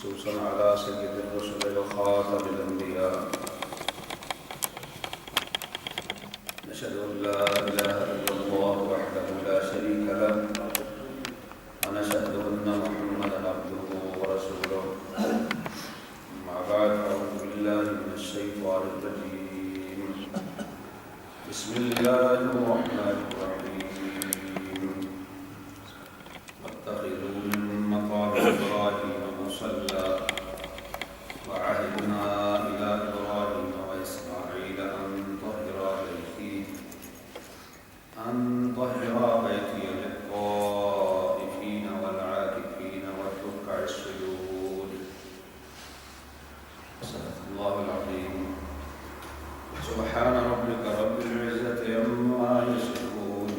خصوصا على سيد الرسل وخاتم الأنبياء. نشهد أن لا إله إلا الله وحده لا شريك له ونشهد أن محمدا عبده ورسوله. أما بعد أعوذ بالله من الشيطان الرجيم. بسم الله الرحمن الرحيم. واتخذوا من مقام إبراهيم مصلى وعهدنا إلى إبراهيم وإسماعيل أن طهر بيتي للطائفين والعاكفين والركع السجود. صدق الله العظيم. سبحان ربك رب العزة عما يصفون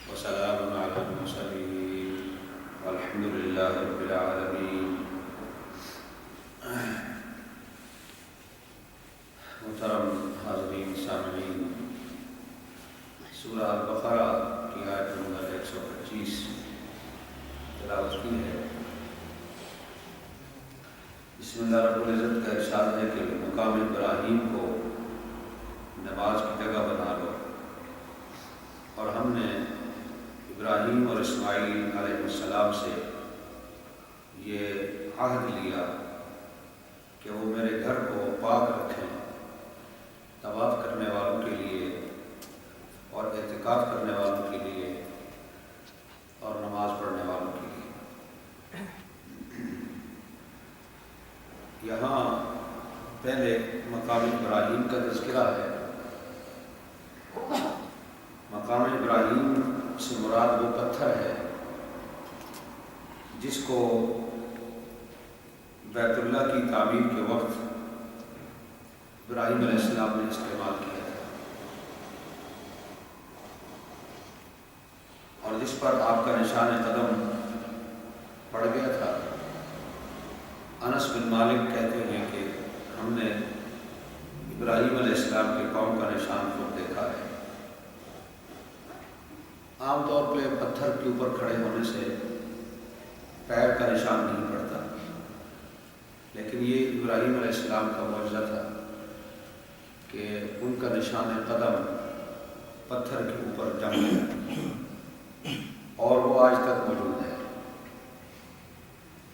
وسلام على المرسلين والحمد لله رب العالمين. محترم حاضرین سامعین، سورہ البقرہ کی آیت نمبر 125 تلاوت کی ہے. بسم اللہ رب العزت کا ارشاد ہے کہ مقام ابراہیم کو نماز کی جگہ بنا لو، اور ہم نے ابراہیم اور اسماعیل علیہ السلام سے یہ عہد لیا کہ وہ میرے گھر کو پاک رکھیں، طواف کرنے والوں کے لیے اور اعتکاف کرنے والوں کے لیے اور نماز پڑھنے والوں کے لیے. یہاں پہلے مقام ابراہیم کا تذکرہ ہے. مقام ابراہیم سے مراد وہ پتھر ہے جس کو بیت اللہ کی تعمیر کے وقت ابراہیم علیہ السلام نے استعمال کیا تھا، اور جس پر آپ کا نشان قدم پڑ گیا تھا. انس بن مالک کہتے ہیں کہ ہم نے ابراہیم علیہ السلام کے پاؤں کا نشان خود دیکھا ہے. عام طور پہ پتھر کے اوپر کھڑے ہونے سے پیر کا نشان نہیں پڑتا، لیکن یہ ابراہیم علیہ السلام کا معجزہ تھا کہ ان کا نشان قدم پتھر کے اوپر جم گیا، اور وہ آج تک موجود ہے.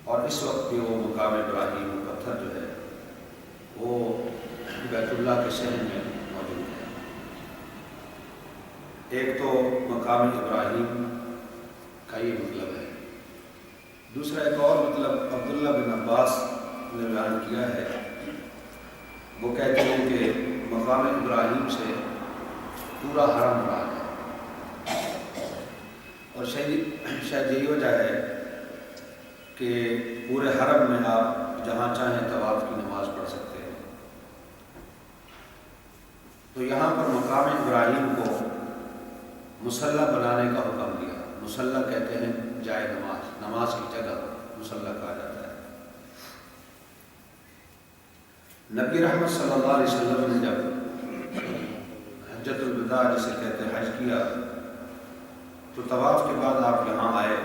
اور اس وقت بھی وہ مقام ابراہیم پتھر جو ہے وہ بیت اللہ کے صحن میں موجود ہے. ایک تو مقام ابراہیم کا یہ مطلب ہے. دوسرا ایک اور مطلب عبداللہ بن عباس نے بیان کیا ہے. وہ کہتے ہیں کہ مقام ابراہیم سے پورا حرم مراد ہے، اور شاید یہی وجہ ہے کہ پورے حرم میں آپ جہاں چاہیں طواف کی نماز پڑھ سکتے ہیں. تو یہاں پر مقام ابراہیم کو مصلی بنانے کا حکم دیا. مصلی کہتے ہیں جائے نماز، نماز کی جگہ مصلی کہا جاتا ہے. نبی رحمت صلی اللہ علیہ وسلم نے جب حجۃ الوداع جسے کہتے ہیں حج کیا، تو طواف کے بعد آپ یہاں آئے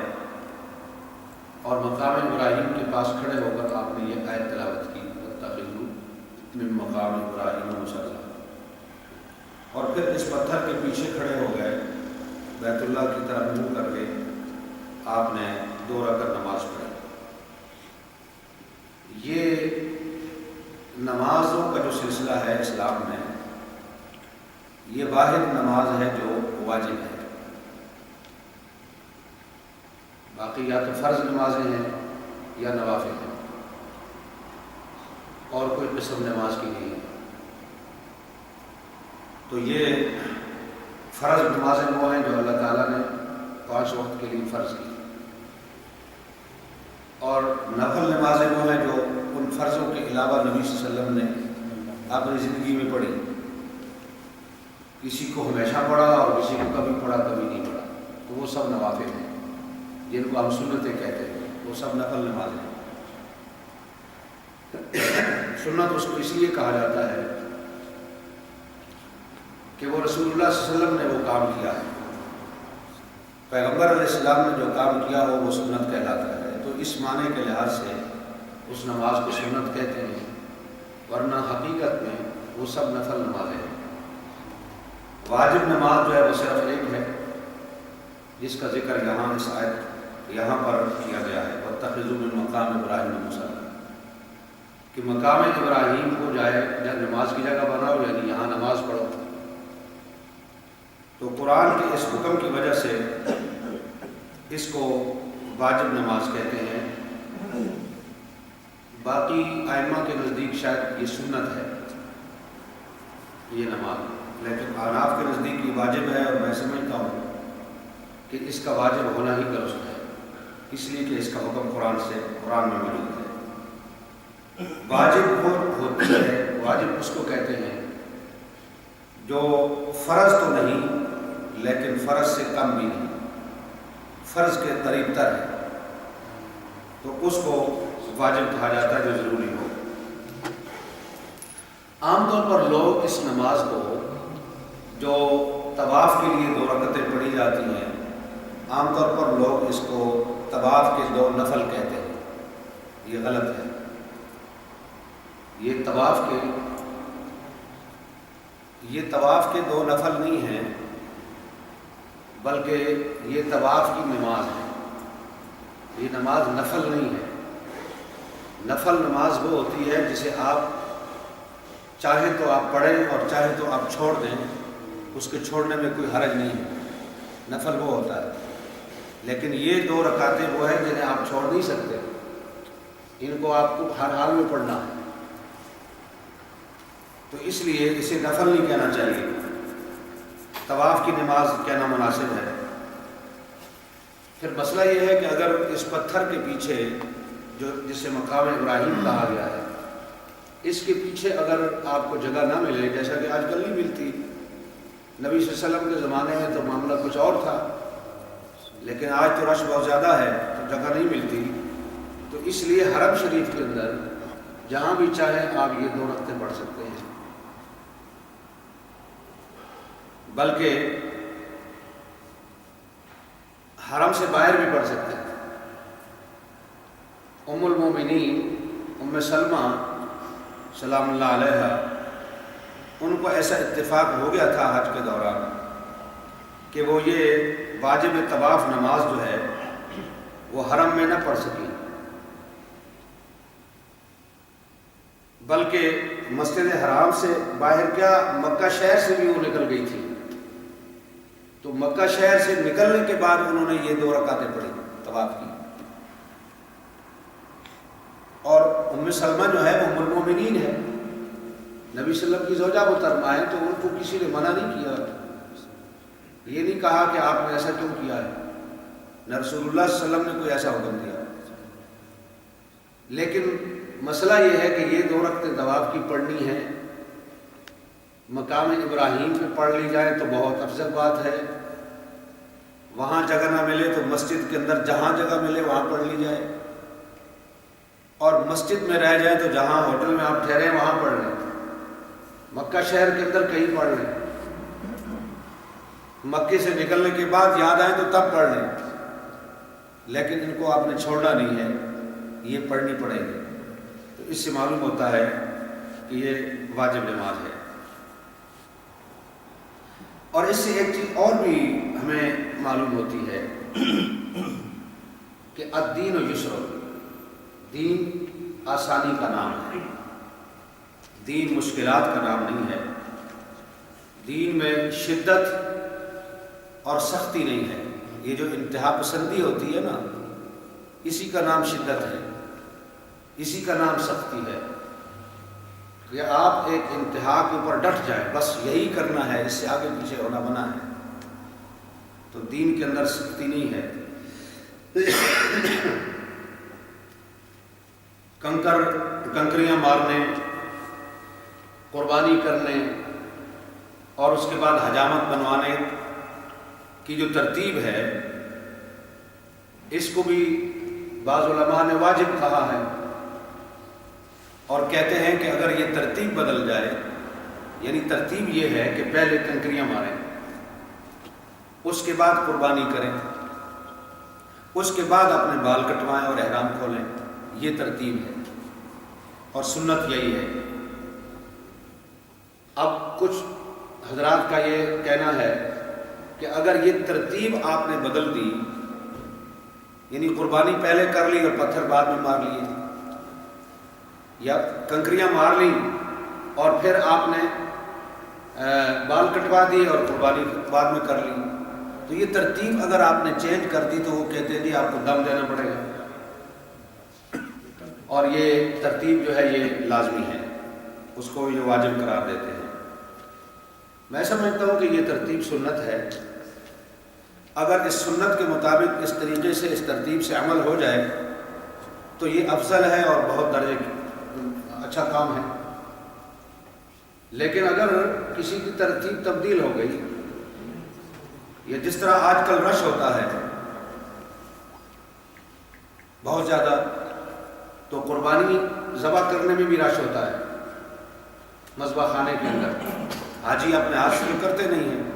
اور مقام ابراہیم کے پاس کھڑے ہو کر آپ نے یہ آیت تلاوت کی، واتخذوا من مقام ابراہیم مصلی. اور پھر اس پتھر کے پیچھے کھڑے ہو گئے، بیت اللہ کی طرف منہ کر کے آپ نے 2 رکعت نماز پڑھی. یہ نمازوں کا جو سلسلہ ہے اسلام میں، یہ واحد نماز ہے جو واجب ہے. باقی یا تو فرض نمازیں ہیں یا نوافل ہیں، اور کوئی قسم نماز کی نہیں ہے. تو یہ فرض نمازیں وہ ہیں جو اللہ تعالیٰ نے 5 وقت کے لیے فرض کی، اور نفل نمازیں وہ ہیں جو ان فرضوں کے علاوہ نبی صلی اللہ علیہ وسلم نے اپنی زندگی میں پڑھی. کسی کو ہمیشہ پڑھا اور کسی کو کبھی پڑھا کبھی نہیں پڑھا، تو وہ سب نوافل ہیں جن کو ہم سنتیں کہتے ہیں. وہ سب نفل نمازیں ہیں. سنت اس کو اس لیے کہا جاتا ہے کہ وہ رسول اللہ صلی اللہ علیہ وسلم نے وہ کام کیا ہے. پیغمبر علیہ السلام نے جو کام کیا ہو وہ سنت کہلاتا ہے. تو اس معنی کے لحاظ سے اس نماز کو سنت کہتے ہیں، ورنہ حقیقت میں وہ سب نفل نمازیں ہیں۔ واجب نماز جو ہے وہ صرف ایک ہے، جس کا ذکر یہاں اس آیت یہاں پر کیا گیا ہے، وَاتَّخِذُوا مِن مَقَامِ إِبْرَاهِيمَ مُصَلًّى، کہ مقام ابراہیم کو جائے جب نماز کی جگہ بناؤ، یعنی یہاں نماز پڑھو۔ تو قرآن کے اس حکم کی وجہ سے اس کو واجب نماز کہتے ہیں۔ باقی ائمہ کے نزدیک شاید یہ سنت ہے یہ نماز، لیکن احناف کے نزدیک یہ واجب ہے، اور میں سمجھتا ہوں کہ اس کا واجب ہونا ہی درست ہے، اس لیے کہ اس کا حکم قرآن میں موجود ہے۔ واجب ہوتی ہے، واجب اس کو کہتے ہیں جو فرض تو نہیں لیکن فرض سے کم بھی نہیں، فرض کے قریب تر ہے، تو اس کو واجب کہا جاتا ہے جو ضروری ہو۔ عام طور پر لوگ اس نماز کو جو طواف کے لیے 2 رکعتیں پڑھی جاتی ہیں، عام طور پر لوگ اس کو طواف کے 2 نفل کہتے ہیں، یہ غلط ہے۔ یہ طواف کے 2 نفل نہیں ہیں، بلکہ یہ طواف کی نماز ہے، یہ نماز نفل نہیں ہے۔ نفل نماز وہ ہوتی ہے جسے آپ چاہے تو آپ پڑھیں اور چاہے تو آپ چھوڑ دیں، اس کے چھوڑنے میں کوئی حرج نہیں ہے، نفل وہ ہوتا ہے۔ لیکن یہ 2 رکعتیں وہ ہیں جنہیں آپ چھوڑ نہیں سکتے، ان کو آپ کو ہر حال میں پڑھنا ہے، تو اس لیے اسے نفل نہیں کہنا چاہیے، طواف کی نماز کہنا مناسب ہے۔ پھر مسئلہ یہ ہے کہ اگر اس پتھر کے پیچھے جسے مقام ابراہیم کہا گیا ہے، اس کے پیچھے اگر آپ کو جگہ نہ ملے، جیسا کہ آج کل نہیں ملتی، نبی صلی اللہ علیہ وسلم کے زمانے میں تو معاملہ کچھ اور تھا، لیکن آج تو رش بہت زیادہ ہے تو جگہ نہیں ملتی، تو اس لیے حرم شریف کے اندر جہاں بھی چاہیں آپ یہ 2 رکعتیں پڑھ سکتے ہیں، بلکہ حرم سے باہر بھی پڑھ سکتے ہیں۔ ام المومنین ام سلمہ سلام اللہ علیہا، ان کو ایسا اتفاق ہو گیا تھا حج کے دوران کہ وہ یہ واجب طواف نماز جو ہے وہ حرم میں نہ پڑھ سکی، بلکہ مسجد حرام سے باہر کیا مکہ شہر سے بھی وہ نکل گئی تھی، تو مکہ شہر سے نکلنے کے بعد انہوں نے یہ 2 رکعتیں پڑھی طواف کی۔ اور ام سلمہ جو ہے وہ ام المومنین ہے، نبی صلی اللہ علیہ وسلم کی زوجہ محترمہ ہے، تو ان کو کسی نے منع نہیں کیا، یہ نہیں کہا کہ آپ نے ایسا کیوں کیا ہے، نہ رسول اللہ صلی اللہ علیہ وسلم نے کوئی ایسا حکم دیا۔ لیکن مسئلہ یہ ہے کہ یہ 2 رکعتیں طواف کی پڑھنی ہے، مقام ابراہیم پہ پڑھ لی جائے تو بہت افضل بات ہے، وہاں جگہ نہ ملے تو مسجد کے اندر جہاں جگہ ملے وہاں پڑھ لی جائے، اور مسجد میں رہ جائے تو جہاں ہوٹل میں آپ ٹھہرے وہاں پڑھ لیں، مکہ شہر کے اندر کہیں پڑھ لیں، مکے سے نکلنے کے بعد یاد آئے تو تب پڑھ لیں، لیکن ان کو آپ نے چھوڑنا نہیں ہے، یہ پڑھنی پڑے گی۔ تو اس سے معلوم ہوتا ہے کہ یہ واجب نماز ہے۔ اور اس سے ایک چیز اور بھی ہمیں معلوم ہوتی ہے کہ الدین یسر، دین آسانی کا نام ہے، دین مشکلات کا نام نہیں ہے، دین میں شدت اور سختی نہیں ہے۔ یہ جو انتہا پسندی ہوتی ہے نا، اسی کا نام شدت ہے، اسی کا نام سختی ہے، کہ آپ ایک انتہا کے اوپر ڈٹ جائیں، بس یہی کرنا ہے، اس سے آگے پیچھے ہونا منع ہے، تو دین کے اندر سختی نہیں ہے۔ کنکریاں مارنے، قربانی کرنے اور اس کے بعد حجامت بنوانے کی جو ترتیب ہے، اس کو بھی بعض علماء نے واجب کہا ہے، اور کہتے ہیں کہ اگر یہ ترتیب بدل جائے، یعنی ترتیب یہ ہے کہ پہلے کنکریاں ماریں، اس کے بعد قربانی کریں، اس کے بعد اپنے بال کٹوائیں اور احرام کھولیں، یہ ترتیب ہے، اور سنت یہی ہے۔ اب کچھ حضرات کا یہ کہنا ہے کہ اگر یہ ترتیب آپ نے بدل دی، یعنی قربانی پہلے کر لی اور پتھر بعد میں مار لیے، یا کنکریاں مار لی اور پھر آپ نے بال کٹوا دیے اور قربانی بعد میں کر لی، تو یہ ترتیب اگر آپ نے چینج کر دی تو وہ کہتے ہیں جی آپ کو دم دینا پڑے گا، اور یہ ترتیب جو ہے یہ لازمی ہے، اس کو یہ واجب قرار دیتے ہیں۔ میں سمجھتا ہوں کہ یہ ترتیب سنت ہے۔ اگر اس سنت کے مطابق اس طریقے سے، اس ترتیب سے عمل ہو جائے تو یہ افضل ہے اور بہت درجے اچھا کام ہے۔ لیکن اگر کسی کی ترتیب تبدیل ہو گئی، یا جس طرح آج کل رش ہوتا ہے بہت زیادہ، تو قربانی ذبح کرنے میں بھی رش ہوتا ہے مذبح خانے کے اندر، حاجی اپنے ہاتھ سے کرتے نہیں ہیں،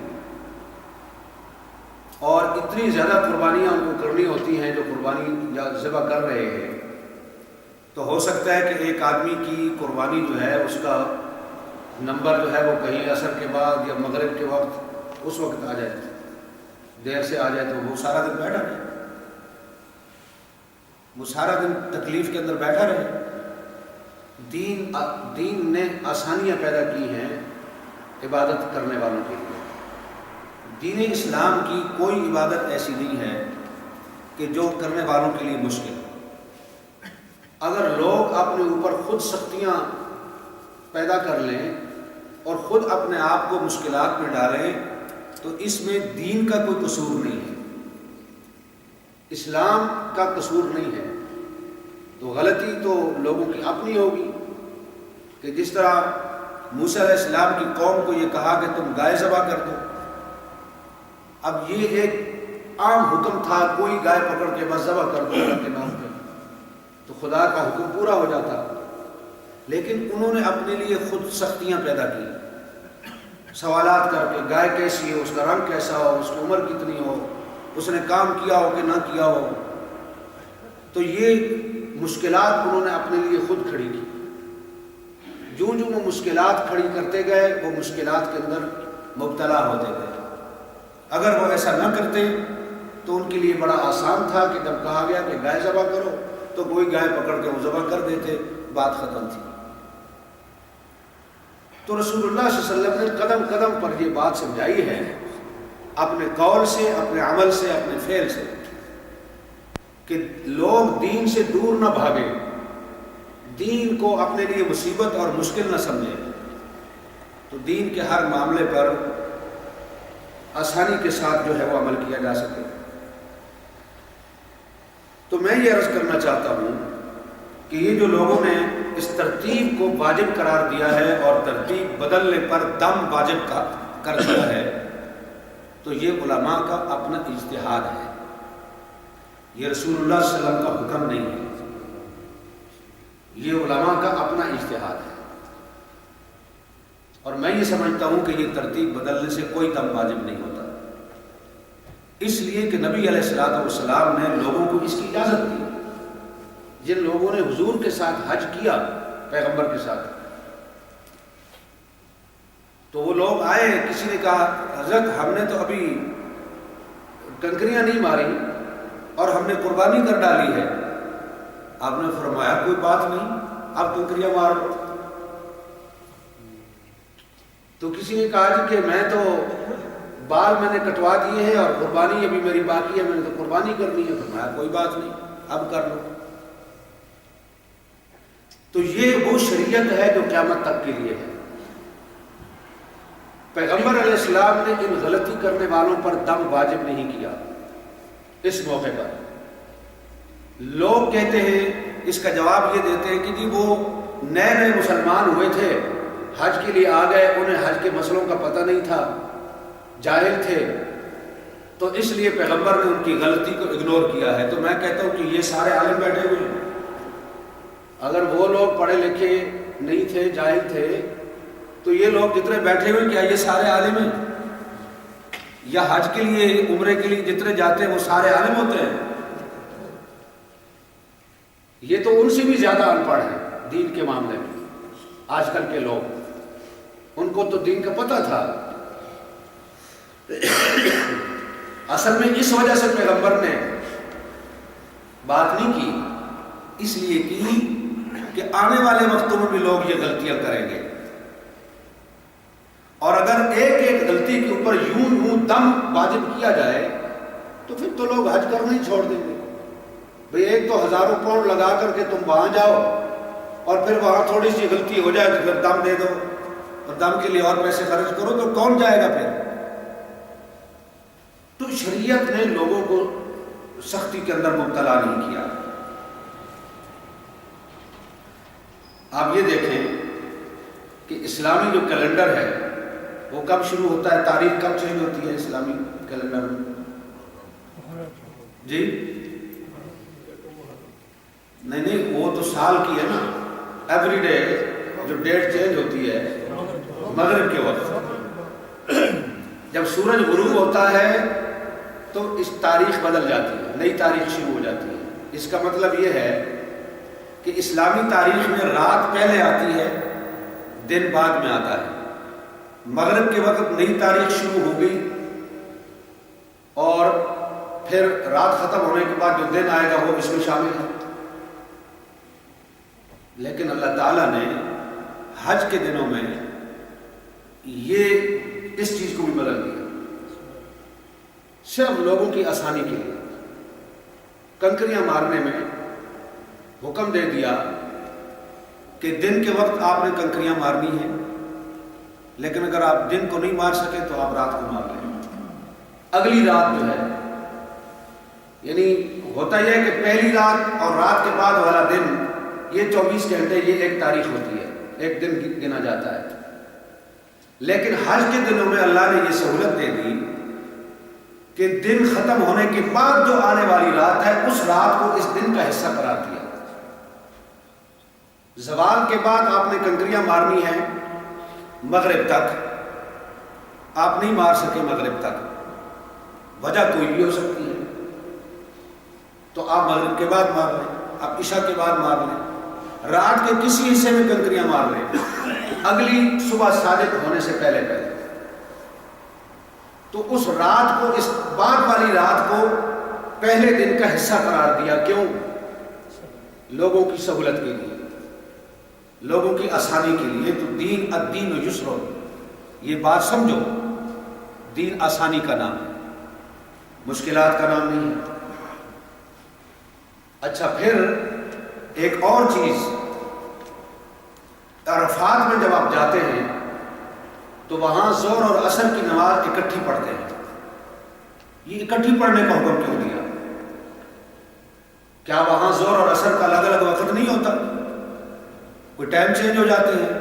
اور اتنی زیادہ قربانیاں ان کو کرنی ہوتی ہیں جو قربانی یا ذبح کر رہے ہیں، تو ہو سکتا ہے کہ ایک آدمی کی قربانی جو ہے اس کا نمبر جو ہے وہ کہیں عصر کے بعد یا مغرب کے وقت اس وقت آ جائے، دیر سے آ جائے، تو وہ سارا دن بیٹھا رہے، وہ سارا دن تکلیف کے اندر بیٹھا رہے۔ دین نے آسانیاں پیدا کی ہیں عبادت کرنے والوں کے لیے۔ دین اسلام کی کوئی عبادت ایسی نہیں ہے کہ جو کرنے والوں کے لیے مشکل۔ اگر لوگ اپنے اوپر خود سختیاں پیدا کر لیں اور خود اپنے آپ کو مشکلات میں ڈالیں تو اس میں دین کا کوئی قصور نہیں ہے، اسلام کا قصور نہیں ہے، تو غلطی تو لوگوں کی اپنی ہوگی۔ کہ جس طرح موسیٰ علیہ السلام کی قوم کو یہ کہا کہ تم گائے ذبح کر دو، اب یہ ایک عام حکم تھا، کوئی گائے پکڑ کے بس ذبح کر دو اللہ کے نام پہ، تو خدا کا حکم پورا ہو جاتا، لیکن انہوں نے اپنے لیے خود سختیاں پیدا کی، سوالات کر کے گائے کیسی ہو، اس کا رنگ کیسا ہو، اس کی عمر کتنی ہو، اس نے کام کیا ہو کہ نہ کیا ہو، تو یہ مشکلات انہوں نے اپنے لیے خود کھڑی کی۔ جو وہ مشکلات کھڑی کرتے گئے وہ مشکلات کے اندر مبتلا ہوتے گئے۔ اگر وہ ایسا نہ کرتے تو ان کے لیے بڑا آسان تھا کہ جب کہا گیا کہ گائے ذبح کرو تو کوئی گائے پکڑ کے وہ ذبح کر دیتے، بات ختم تھی۔ تو رسول اللہ صلی اللہ علیہ وسلم نے قدم قدم پر یہ بات سمجھائی ہے، اپنے قول سے، اپنے عمل سے، اپنے فعل سے، کہ لوگ دین سے دور نہ بھاگیں، دین کو اپنے لیے مصیبت اور مشکل نہ سمجھیں، تو دین کے ہر معاملے پر آسانی کے ساتھ جو ہے وہ عمل کیا جا سکے۔ تو میں یہ عرض کرنا چاہتا ہوں کہ یہ جو لوگوں نے اس ترتیب کو واجب قرار دیا ہے اور ترتیب بدلنے پر دم واجب کر دیا ہے، تو یہ علماء کا اپنا اجتہاد ہے، یہ رسول اللہ صلی اللہ علیہ وسلم کا حکم نہیں ہے، یہ علماء کا اپنا اجتہاد ہے۔ اور میں یہ سمجھتا ہوں کہ یہ ترتیب بدلنے سے کوئی دم واجب نہیں ہوتا، اس لیے کہ نبی علیہ الصلوۃ والسلام نے لوگوں کو اس کی اجازت دی۔ جن لوگوں نے حضور کے ساتھ حج کیا، پیغمبر کے ساتھ، تو وہ لوگ آئے، کسی نے کہا حضرت ہم نے تو ابھی کنکریاں نہیں ماری اور ہم نے قربانی کر ڈالی ہے۔ آپ نے فرمایا کوئی بات نہیں، آپ کنکریاں مار لو۔ تو کسی نے کہا جی کہ میں تو بال میں نے کٹوا دیے ہیں اور قربانی ابھی میری باقی ہے، میں نے تو قربانی کرنی ہے۔ فرمایا کوئی بات نہیں، اب کر لو۔ تو یہ وہ شریعت ہے جو قیامت تک کے لیے ہے۔ پیغمبر علیہ السلام نے ان غلطی کرنے والوں پر دم واجب نہیں کیا۔ اس موقع پر لوگ کہتے ہیں، اس کا جواب یہ دیتے ہیں کہ جی وہ نئے نئے مسلمان ہوئے تھے، حج کے لیے آ گئے، انہیں حج کے مسئلوں کا پتہ نہیں تھا، جاہل تھے، تو اس لیے پیغمبر نے ان کی غلطی کو اگنور کیا ہے۔ تو میں کہتا ہوں کہ یہ سارے عالم بیٹھے ہوئے ہیں، اگر وہ لوگ پڑھے لکھے نہیں تھے، جاہل تھے، تو یہ لوگ جتنے بیٹھے ہوئے کیا یہ سارے عالم ہیں؟ یا حج کے لیے، عمرے کے لیے جتنے جاتے ہیں وہ سارے عالم ہوتے ہیں؟ یہ تو ان سے بھی زیادہ ان پڑھ ہیں۔ دین کے معاملے میں. آج کل کے لوگ، ان کو تو دین کا پتہ تھا. اصل میں اس وجہ سے پیغمبر نے بات نہیں کی، اس لیے کی کہ آنے والے وقتوں میں بھی لوگ یہ غلطیاں کریں گے، اور اگر ایک ایک غلطی کے اوپر یوں دم واجب کیا جائے تو پھر تو لوگ حج کرنا ہی چھوڑ دیں گے. بھئی ایک تو ہزاروں پاؤنڈ لگا کر کے تم وہاں جاؤ اور پھر وہاں تھوڑی سی غلطی ہو جائے تو پھر دم دے دو اور دم کے لیے اور پیسے خرچ کرو، تو کون جائے گا پھر؟ تو شریعت نے لوگوں کو سختی کے اندر مبتلا نہیں کیا. آپ یہ دیکھیں کہ اسلامی جو کیلنڈر ہے وہ کب شروع ہوتا ہے، تاریخ کب چینج ہوتی ہے اسلامی کیلنڈر میں؟ جی نہیں، وہ تو سال کی ہے نا. ایوری ڈے جو ڈیٹ چینج ہوتی ہے مغرب کے وقت، جب سورج غروب ہوتا ہے تو اس تاریخ بدل جاتی ہے، نئی تاریخ شروع ہو جاتی ہے. اس کا مطلب یہ ہے کہ اسلامی تاریخ میں رات پہلے آتی ہے، دن بعد میں آتا ہے. مغرب کے وقت نئی تاریخ شروع ہو گئی اور پھر رات ختم ہونے کے بعد جو دن آئے گا وہ اس میں شامل ہے. لیکن اللہ تعالیٰ نے حج کے دنوں میں یہ اس چیز کو بھی بدل دیا، صرف لوگوں کی آسانی کے لیے. کنکریاں مارنے میں حکم دے دیا کہ دن کے وقت آپ نے کنکریاں مارنی ہیں، لیکن اگر آپ دن کو نہیں مار سکے تو آپ رات کو مار لیں. اگلی رات جو ہے، یعنی ہوتا یہ ہے کہ پہلی رات اور رات کے بعد والا دن، یہ 24 گھنٹے یہ ایک تاریخ ہوتی ہے، ایک دن گنا جاتا ہے. لیکن حج کے دنوں میں اللہ نے یہ سہولت دے دی کہ دن ختم ہونے کے بعد جو آنے والی رات ہے اس رات کو اس دن کا حصہ قرار دیا. زوال کے بعد آپ نے کنکریاں مارنی ہیں مغرب تک، آپ نہیں مار سکے مغرب تک، وجہ کوئی بھی ہو سکتی ہے، تو آپ مغرب کے بعد مار لیں، آپ عشاء کے بعد مار لیں، رات کے کسی حصے میں کنکریاں مار لیں اگلی صبح صادق ہونے سے پہلے. تو اس رات کو، اس بعد والی رات کو پہلے دن کا حصہ قرار دیا. کیوں؟ لوگوں کی سہولت کے لیے، لوگوں کی آسانی کے لیے. تو دین الدین یسر، یہ بات سمجھو، دین آسانی کا نام ہے، مشکلات کا نام نہیں ہے. اچھا، پھر ایک اور چیز، عرفات میں جب آپ جاتے ہیں تو وہاں ظہر اور عصر کی نماز اکٹھی پڑھتے ہیں. یہ اکٹھی پڑھنے کا حکم کیوں دیا؟ کیا وہاں ظہر اور عصر کا الگ الگ وقت نہیں ہوتا؟ کوئی ٹائم چینج ہو جاتے ہیں،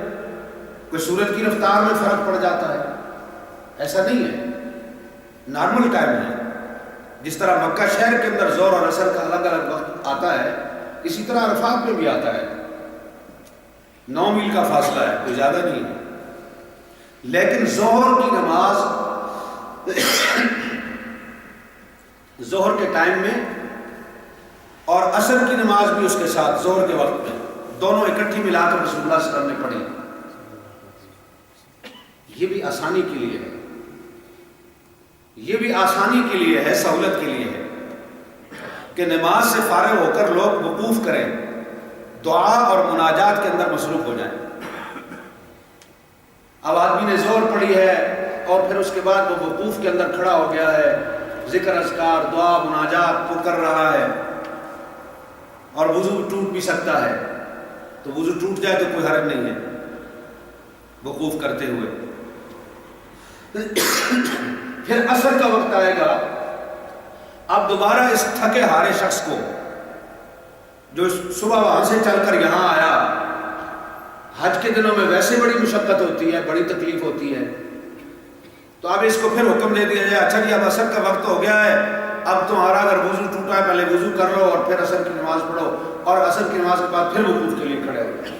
کوئی سورج کی رفتار میں فرق پڑ جاتا ہے؟ ایسا نہیں ہے، نارمل ٹائم ہے. جس طرح مکہ شہر کے اندر ظہر اور عصر کا الگ الگ وقت آتا ہے، اسی طرح عرفات میں بھی آتا ہے. 9 میل کا فاصلہ ہے، کوئی زیادہ نہیں ہے. لیکن ظہر کی نماز ظہر کے ٹائم میں اور عصر کی نماز بھی اس کے ساتھ ظہر کے وقت میں، دونوں اکٹھی ملا کر رسول اللہ صلی اللہ علیہ وسلم نے پڑھی. یہ بھی آسانی کے لیے ہے، یہ بھی آسانی کے لیے ہے، سہولت کے لیے ہے کہ نماز سے فارغ ہو کر لوگ وقوف کریں، دعا اور مناجات کے اندر مصروف ہو جائیں. اب آدمی نے ظہر پڑھی ہے اور پھر اس کے بعد وہ وقوف کے اندر کھڑا ہو گیا ہے، ذکر اذکار دعا مناجات کو کر رہا ہے، اور وضو ٹوٹ بھی سکتا ہے، تو وضو ٹوٹ جائے تو کوئی حرج نہیں ہے وقوف کرتے ہوئے. پھر عصر کا وقت آئے گا، اب دوبارہ اس تھکے ہارے شخص کو جو صبح وہاں سے چل کر یہاں آیا، حج کے دنوں میں ویسے بڑی مشقت ہوتی ہے، بڑی تکلیف ہوتی ہے، تو اب اس کو پھر حکم دے دیا جائے، اچھا جی اب عصر کا وقت ہو گیا ہے، اب تمہارا اگر وضو ٹوٹا ہے پہلے وضو کر لو اور پھر عصر کی نماز پڑھو، اور عصر کی نماز کے بعد پھر وقوف کے لیے کھڑے ہو جائے.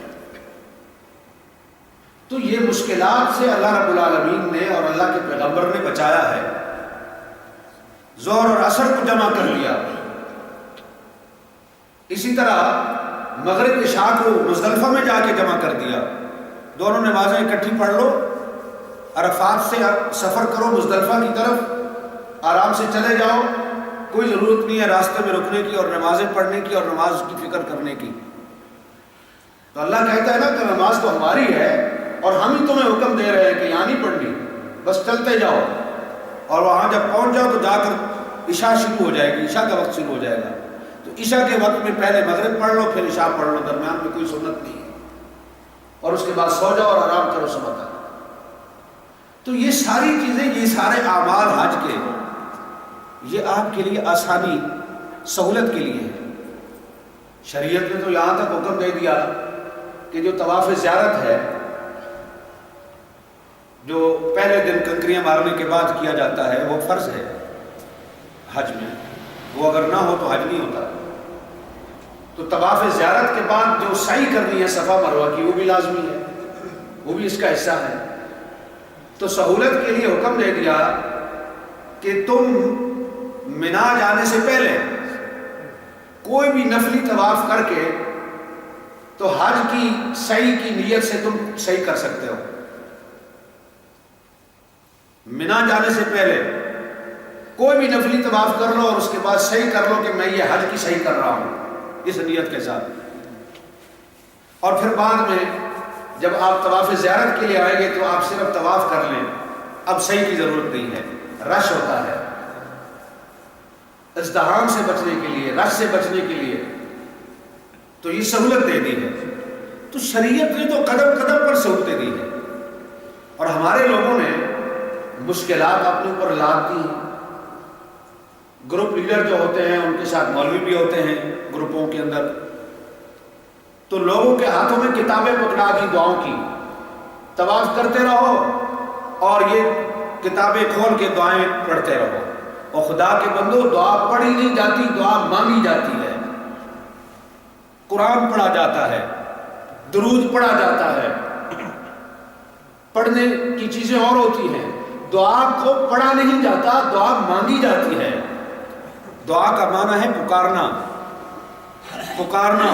تو یہ مشکلات سے اللہ رب العالمین نے اور اللہ کے پیغمبر نے بچایا ہے. ظہر اور عصر کو جمع کر لیا. اسی طرح مغرب عشاء کو مزدلفہ میں جا کے جمع کر دیا، دونوں نمازیں اکٹھی پڑھ لو، عرفات سے سفر کرو مزدلفہ کی طرف، آرام سے چلے جاؤ، کوئی ضرورت نہیں ہے راستے میں رکنے کی اور نمازیں پڑھنے کی اور نماز کی فکر کرنے کی۔ تو اللہ کہتا ہے نا کہ نماز تو ہماری ہے اور ہم ہی تمہیں حکم دے رہے ہیں کہ یہاں نہیں پڑھنی، بس چلتے جاؤ، اور وہاں جب پہنچ جاؤ تو جا کر عشاء شروع ہو جائے گی، عشاء کا وقت شروع ہو جائے گا، تو عشاء کے وقت میں پہلے مغرب پڑھ لو پھر عشاء پڑھ لو، درمیان میں کوئی سنت نہیں ہے، اور اس کے بعد سو جاؤ اور آرام کرو صبح تک۔ تو یہ ساری چیزیں، یہ سارے اعمال حج کے، یہ آپ کے لیے آسانی سہولت کے لیے ہے۔ شریعت نے تو یہاں تک حکم دے دیا کہ جو طواف زیارت ہے، جو پہلے دن کنکریاں مارنے کے بعد کیا جاتا ہے، وہ فرض ہے حج میں، وہ اگر نہ ہو تو حج نہیں ہوتا۔ تو طواف زیارت کے بعد جو سعی کرنی ہے صفا مروہ کی، وہ بھی لازمی ہے، وہ بھی اس کا حصہ ہے۔ تو سہولت کے لیے حکم دے دیا کہ تم منا جانے سے پہلے کوئی بھی نفلی طواف کر کے تو حج کی سعی کی نیت سے تم صحیح کر سکتے ہو۔ منا جانے سے پہلے کوئی بھی نفلی طواف کر لو اور اس کے بعد صحیح کر لو کہ میں یہ حج کی صحیح کر رہا ہوں اس نیت کے ساتھ، اور پھر بعد میں جب آپ طواف زیارت کے لیے آئیں گے تو آپ صرف طواف کر لیں، اب صحیح کی ضرورت نہیں ہے، رش ہوتا ہے، ازدحام سے بچنے کے لیے، رش سے بچنے کے لیے، تو یہ سہولت دے دی ہے۔ تو شریعت نے تو قدم قدم پر سہولتیں دی ہیں، اور ہمارے لوگوں نے مشکلات اپنے اوپر لاد دی ہیں۔ گروپ لیڈر جو ہوتے ہیں ان کے ساتھ مولوی بھی ہوتے ہیں گروپوں کے اندر، تو لوگوں کے ہاتھوں میں کتابیں پکڑا دی دعاؤں کی، طواف کرتے رہو اور یہ کتابیں کھول کے دعائیں پڑھتے رہو، اور خدا کے بندو دعا پڑھی نہیں جاتی، دعا مانگی جاتی ہے، قرآن پڑھا جاتا ہے، درود پڑھا جاتا ہے، پڑھنے کی چیزیں اور ہوتی ہیں، دعا کو پڑھا نہیں جاتا، دعا مانگی جاتی ہے۔ دعا کا معنی ہے پکارنا، پکارنا،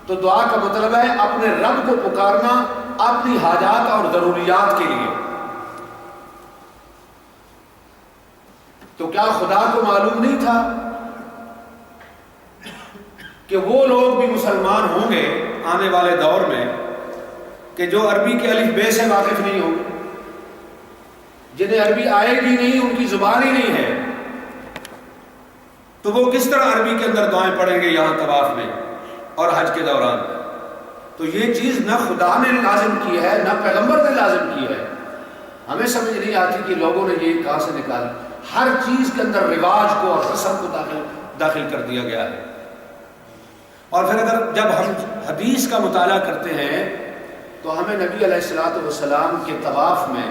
تو دعا کا مطلب ہے اپنے رب کو پکارنا اپنی حاجات اور ضروریات کے لیے۔ تو کیا خدا کو معلوم نہیں تھا کہ وہ لوگ بھی مسلمان ہوں گے آنے والے دور میں کہ جو عربی کے الف بے سے واقف نہیں ہوں گے، جنہیں عربی آئے گی نہیں، ان کی زبان ہی نہیں ہے، تو وہ کس طرح عربی کے اندر دعائیں پڑھیں گے یہاں طواف میں اور حج کے دوران؟ تو یہ چیز نہ خدا نے لازم کی ہے نہ پیغمبر نے لازم کی ہے۔ ہمیں سمجھ نہیں آتی کہ لوگوں نے یہ کہاں سے نکالا، ہر چیز کے اندر رواج کو اور رسم کو داخل کر دیا گیا ہے۔ اور پھر اگر جب ہم حدیث کا مطالعہ کرتے ہیں تو ہمیں نبی علیہ الصلوۃ والسلام کے طواف میں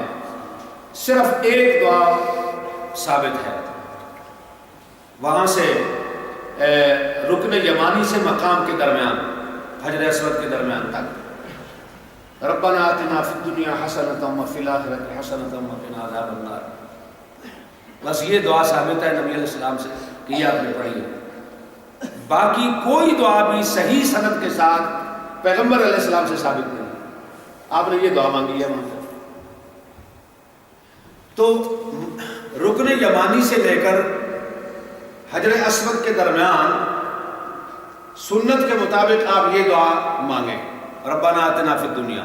صرف ایک دعا ثابت ہے، وہاں سے رکن یمانی سے مقام کے درمیان، حجر اسود کے درمیان تک، ربنا آتنا فی الدنیا حسنۃ وفی الآخرۃ حسنۃ وقنا عذاب النار، بس یہ دعا ثابت ہے نبی علیہ السلام سے کہ یہ آپ نے پڑھی ہے۔ باقی کوئی دعا بھی صحیح سند کے ساتھ پیغمبر علیہ السلام سے ثابت نہیں، آپ نے یہ دعا مانگی ہے وہاں سے۔ تو رکن یمانی سے لے کر حجر اسود کے درمیان سنت کے مطابق آپ یہ دعا مانگیں، ربنا آتنا فی الدنیا،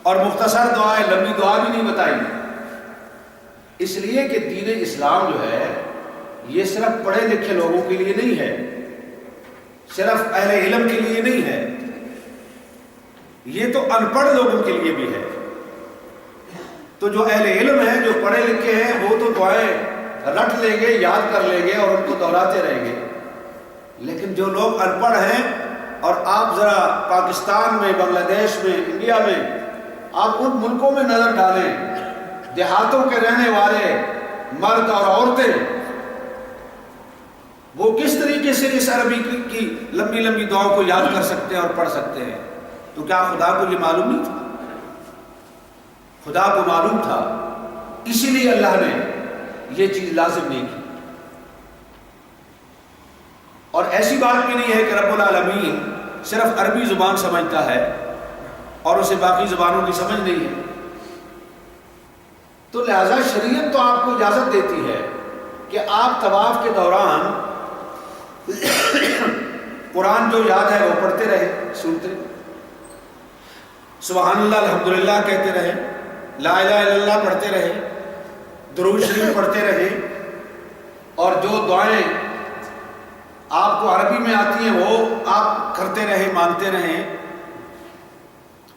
اور مختصر دعا ہے، لمبی دعا بھی نہیں بتائی، اس لیے کہ دین اسلام جو ہے یہ صرف پڑھے لکھے لوگوں کے لیے نہیں ہے، صرف اہل علم کے لیے نہیں ہے، یہ تو ان پڑھ لوگوں کے لیے بھی ہے۔ تو جو اہل علم ہیں، جو پڑھے لکھے ہیں، وہ تو دعائیں رٹ لیں گے، یاد کر لیں گے اور ان کو دہراتے رہیں گے، لیکن جو لوگ ان پڑھ ہیں، اور آپ ذرا پاکستان میں، بنگلہ دیش میں، انڈیا میں، آپ ان ملکوں میں نظر ڈالیں، دیہاتوں کے رہنے والے مرد اور عورتیں وہ کس طریقے سے اس عربی کی لمبی لمبی دعاؤں کو یاد کر سکتے ہیں اور پڑھ سکتے ہیں۔ تو کیا خدا کو یہ معلوم نہیں تھا؟ خدا کو معلوم تھا، اسی لیے اللہ نے یہ چیز لازم نہیں کی۔ اور ایسی بات بھی نہیں ہے کہ رب العالمین صرف عربی زبان سمجھتا ہے اور اسے باقی زبانوں کی سمجھ نہیں ہے. تو لہذا شریعت تو آپ کو اجازت دیتی ہے کہ آپ طواف کے دوران قرآن جو یاد ہے وہ پڑھتے رہے، سنتے، سبحان اللہ الحمدللہ کہتے رہے، لا الہ الا اللہ پڑھتے رہے، درود شریف پڑھتے رہے، اور جو دعائیں آپ کو عربی میں آتی ہیں وہ آپ کرتے رہے، مانتے رہیں،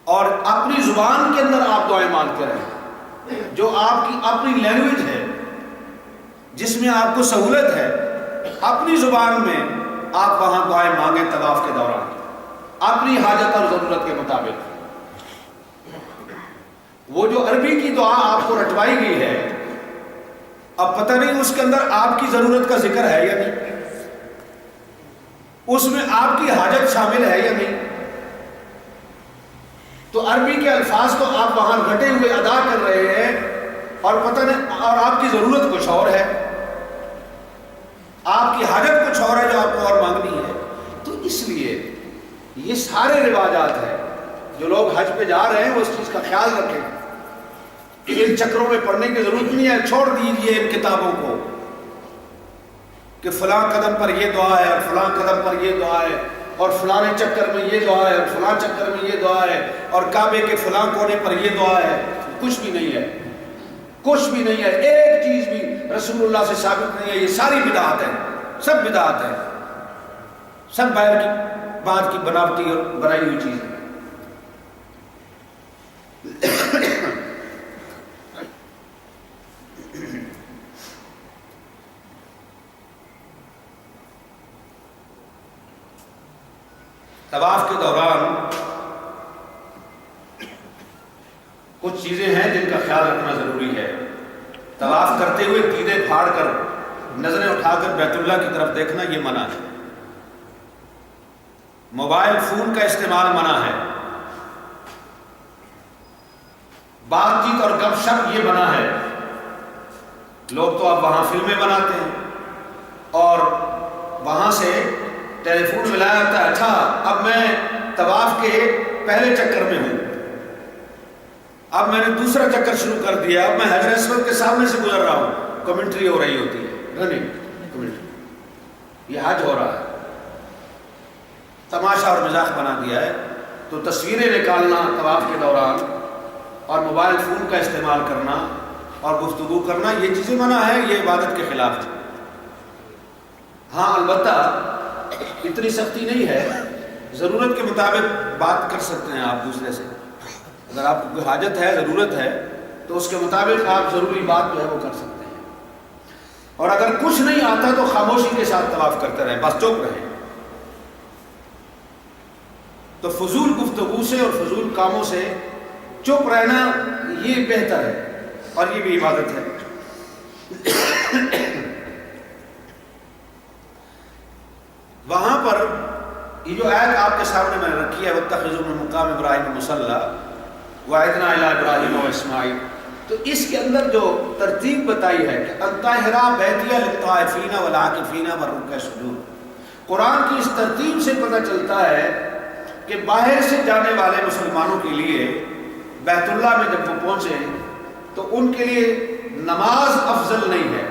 اور اپنی زبان کے اندر آپ دعائیں مانتے رہیں جو آپ کی اپنی لینگویج ہے، جس میں آپ کو سہولت ہے. اپنی زبان میں آپ وہاں دعائیں مانگیں طواف کے دوران اپنی حاجت اور ضرورت کے مطابق. وہ جو عربی کی دعا آپ کو رٹوائی گئی ہے، اب پتہ نہیں اس کے اندر آپ کی ضرورت کا ذکر ہے یا نہیں، اس میں آپ کی حاجت شامل ہے یا نہیں. تو عربی کے الفاظ تو آپ وہاں رٹے ہوئے ادا کر رہے ہیں اور پتہ نہیں، اور آپ کی ضرورت کچھ اور ہے، آپ کی حاجت کچھ اور ہے جو آپ کو اور مانگنی ہے. تو اس لیے یہ سارے رواجات ہیں. جو لوگ حج پہ جا رہے ہیں وہ اس چیز کا خیال رکھیں کہ ان چکروں میں پڑھنے کی ضرورت نہیں ہے. چھوڑ دیجیے ان کتابوں کو کہ فلاں قدم پر یہ دعا ہے اور فلاں قدم پر یہ دعا ہے اور فلاں چکر میں یہ دعا ہے اور فلاں چکر میں یہ دعا ہے اور کعبے کے فلاں کونے پر یہ دعا ہے. کچھ بھی نہیں ہے، کچھ بھی نہیں ہے. ایک چیز بھی رسول اللہ سے ثابت نہیں ہے. یہ ساری بدعات ہیں، سب بدعات ہیں، سب باہر کی بات کی بناوٹی اور بنائی ہوئی چیز ہے. طواف کے دوران کچھ چیزیں ہیں جن کا خیال رکھنا ضروری ہے. طواف کرتے ہوئے دیدے پھاڑ کر نظریں اٹھا کر بیت اللہ کی طرف دیکھنا یہ منع ہے. موبائل فون کا استعمال منع ہے. بات چیت اور گپ شپ یہ منع ہے. لوگ تو اب وہاں فلمیں بناتے ہیں اور وہاں سے ٹیلی فون ملایا جاتا ہے. اچھا اب میں طواف کے پہلے چکر میں ہوں، اب میں نے دوسرا چکر شروع کر دیا، اب میں حجر اسود کے سامنے سے گزر رہا ہوں، کمنٹری ہو رہی ہوتی ہے، رننگ کمنٹری، یہ حج ہو رہا ہے. تماشا اور مزاح بنا دیا ہے. تو تصویریں نکالنا طواف کے دوران اور موبائل فون کا استعمال کرنا اور گفتگو کرنا یہ چیزیں منع ہے، یہ عبادت کے خلاف ہے. ہاں البتہ اتنی سختی نہیں ہے، ضرورت کے مطابق بات کر سکتے ہیں آپ دوسرے سے. اگر آپ کو کوئی حاجت ہے، ضرورت ہے، تو اس کے مطابق آپ ضروری بات جو ہے وہ کر سکتے ہیں. اور اگر کچھ نہیں آتا تو خاموشی کے ساتھ طواف کرتے رہیں، بس چپ رہیں. تو فضول گفتگو سے اور فضول کاموں سے چپ رہنا یہ بہتر ہے اور یہ بھی عبادت ہے. وہاں پر یہ جو آیت آپ کے سامنے میں نے رکھی ہے وَاتَّخِذُوا مِن مَقَامِ إِبْرَاهِيمَ مُصَلًّى وَعِدْنَا إِلَىٰ إِبْرَاهِيمَ وَإِسْمَاعِيلَ، تو اس کے اندر جو ترتیب بتائی ہے کہ اَطَّهِرَا بَيْتِيَ لِلطَّائِفِينَ وَالْعَاكِفِينَ وَالرُّكَّعِ السُّجُودِ، قرآن کی اس ترتیب سے پتہ چلتا ہے کہ باہر سے جانے والے مسلمانوں کے لیے بیت اللہ میں جب وہ پہنچے تو ان کے لیے نماز افضل نہیں ہے،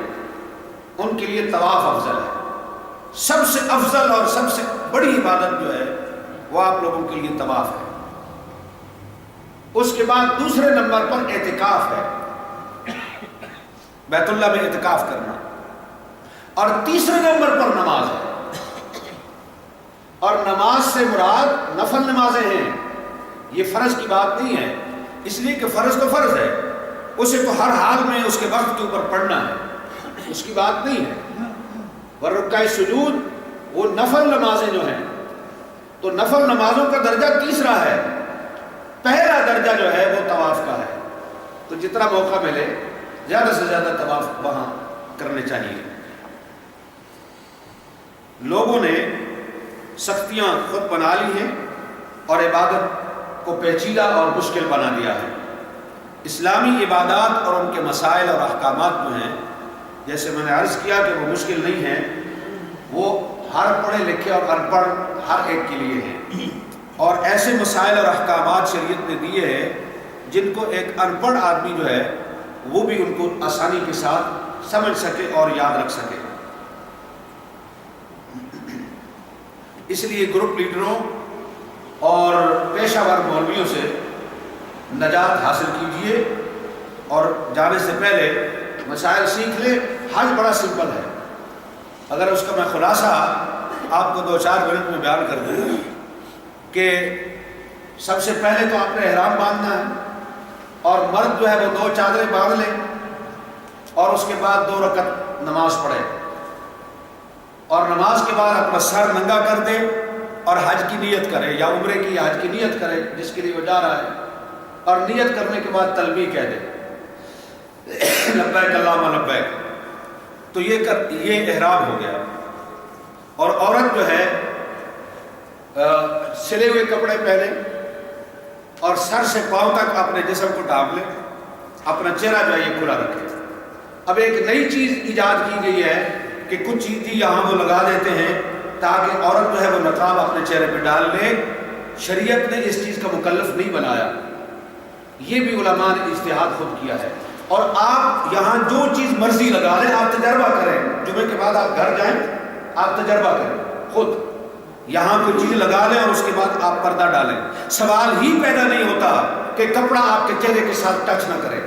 ان کے لیے طواف افضل ہے. سب سے افضل اور سب سے بڑی عبادت جو ہے وہ آپ لوگوں کے لیے طواف ہے. اس کے بعد دوسرے نمبر پر اعتکاف ہے، بیت اللہ میں اعتکاف کرنا، اور تیسرے نمبر پر نماز ہے. اور نماز سے مراد نفل نمازیں ہیں، یہ فرض کی بات نہیں ہے، اس لیے کہ فرض تو فرض ہے، اسے تو ہر حال میں اس کے وقت کے اوپر پڑھنا ہے، اس کی بات نہیں ہے. ورکع سجود وہ نفل نمازیں جو ہیں، تو نفل نمازوں کا درجہ تیسرا ہے. پہلا درجہ جو ہے وہ طواف کا ہے. تو جتنا موقع ملے زیادہ سے زیادہ طواف وہاں کرنے چاہیے. لوگوں نے سختیاں خود بنا لی ہیں اور عبادت کو پیچیدہ اور مشکل بنا دیا ہے. اسلامی عبادات اور ان کے مسائل اور احکامات جو ہیں، جیسے میں نے عرض کیا کہ وہ مشکل نہیں ہیں، وہ ہر پڑھے لکھے اور ان پڑھ ہر ایک کے لیے ہیں، اور ایسے مسائل اور احکامات شریعت نے دیے ہیں جن کو ایک ان پڑھ آدمی جو ہے وہ بھی ان کو آسانی کے ساتھ سمجھ سکے اور یاد رکھ سکے۔ اس لیے گروپ لیڈروں اور پیشہ ور مولویوں سے نجات حاصل کیجیے، اور جانے سے پہلے مسائل سیکھ لیں۔ حج بڑا سمپل ہے، اگر اس کا میں خلاصہ آپ کو 2-4 منٹ میں بیان کر دوں کہ سب سے پہلے تو آپ نے احرام باندھنا ہے، اور مرد جو ہے وہ 2 چادریں باندھ لے، اور اس کے بعد 2 رکعت نماز پڑھے، اور نماز کے بعد اپنا سر ننگا کر دے اور حج کی نیت کرے، یا عمرے کی یا حج کی نیت کرے جس کے لیے وہ جا رہا ہے، اور نیت کرنے کے بعد تلبیہ کہہ دے، لبیک اللہم لبیک، تو یہ احرام ہو گیا۔ اور عورت جو ہے سلے ہوئے کپڑے پہنے اور سر سے پاؤں تک اپنے جسم کو ڈھانپ لے، اپنا چہرہ جو ہے یہ کھلا رکھے۔ اب ایک نئی چیز ایجاد کی گئی ہے کہ کچھ چیزیں یہاں وہ لگا دیتے ہیں تاکہ عورت جو ہے وہ نقاب اپنے چہرے پہ ڈال لے۔ شریعت نے اس چیز کا مکلف نہیں بنایا، یہ بھی علماء نے اجتہاد خود کیا ہے۔ اور آپ یہاں جو چیز مرضی لگا لیں، آپ تجربہ کریں، جمعے کے بعد آپ گھر جائیں، آپ تجربہ کریں خود، یہاں کوئی چیز لگا لیں اور اس کے بعد آپ پردہ ڈالیں، سوال ہی پیدا نہیں ہوتا کہ کپڑا آپ کے چہرے کے ساتھ ٹچ نہ کرے۔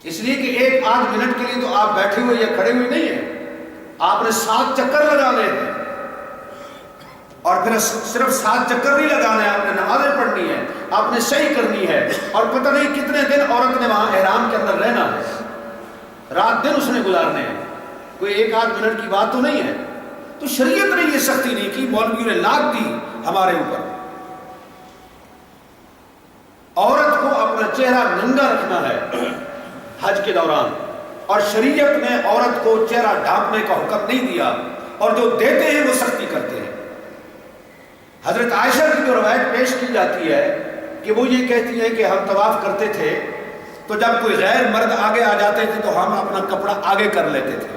اس لیے کہ 1-8 منٹ کے لیے تو آپ بیٹھے ہوئے یا کھڑے ہوئے نہیں ہیں، آپ نے 7 چکر لگانے ہیں، اور پھر صرف 7 چکر نہیں لگانے ہیں، آپ نے نمازیں پڑھنی ہے، آپ نے صحیح کرنی ہے، اور پتہ نہیں کتنے دن عورت نے وہاں احرام کے اندر رہنا ہے، رات دن اس نے گزارنے ہیں، کوئی 1-8 منٹ کی بات تو نہیں ہے۔ تو شریعت نے یہ سختی نہیں کی، مولویوں نے لاک دی ہمارے اوپر۔ عورت کو اپنا چہرہ ننگا رکھنا ہے حج کے دوران، اور شریعت نے عورت کو چہرہ ڈھانپنے کا حکم نہیں دیا، اور جو دیتے ہیں وہ سختی کرتے ہیں۔ حضرت عائشہ کی جو روایت پیش کی جاتی ہے کہ وہ یہ کہتی ہے کہ ہم طواف کرتے تھے تو جب کوئی غیر مرد آگے آ جاتے تھے تو ہم اپنا کپڑا آگے کر لیتے تھے۔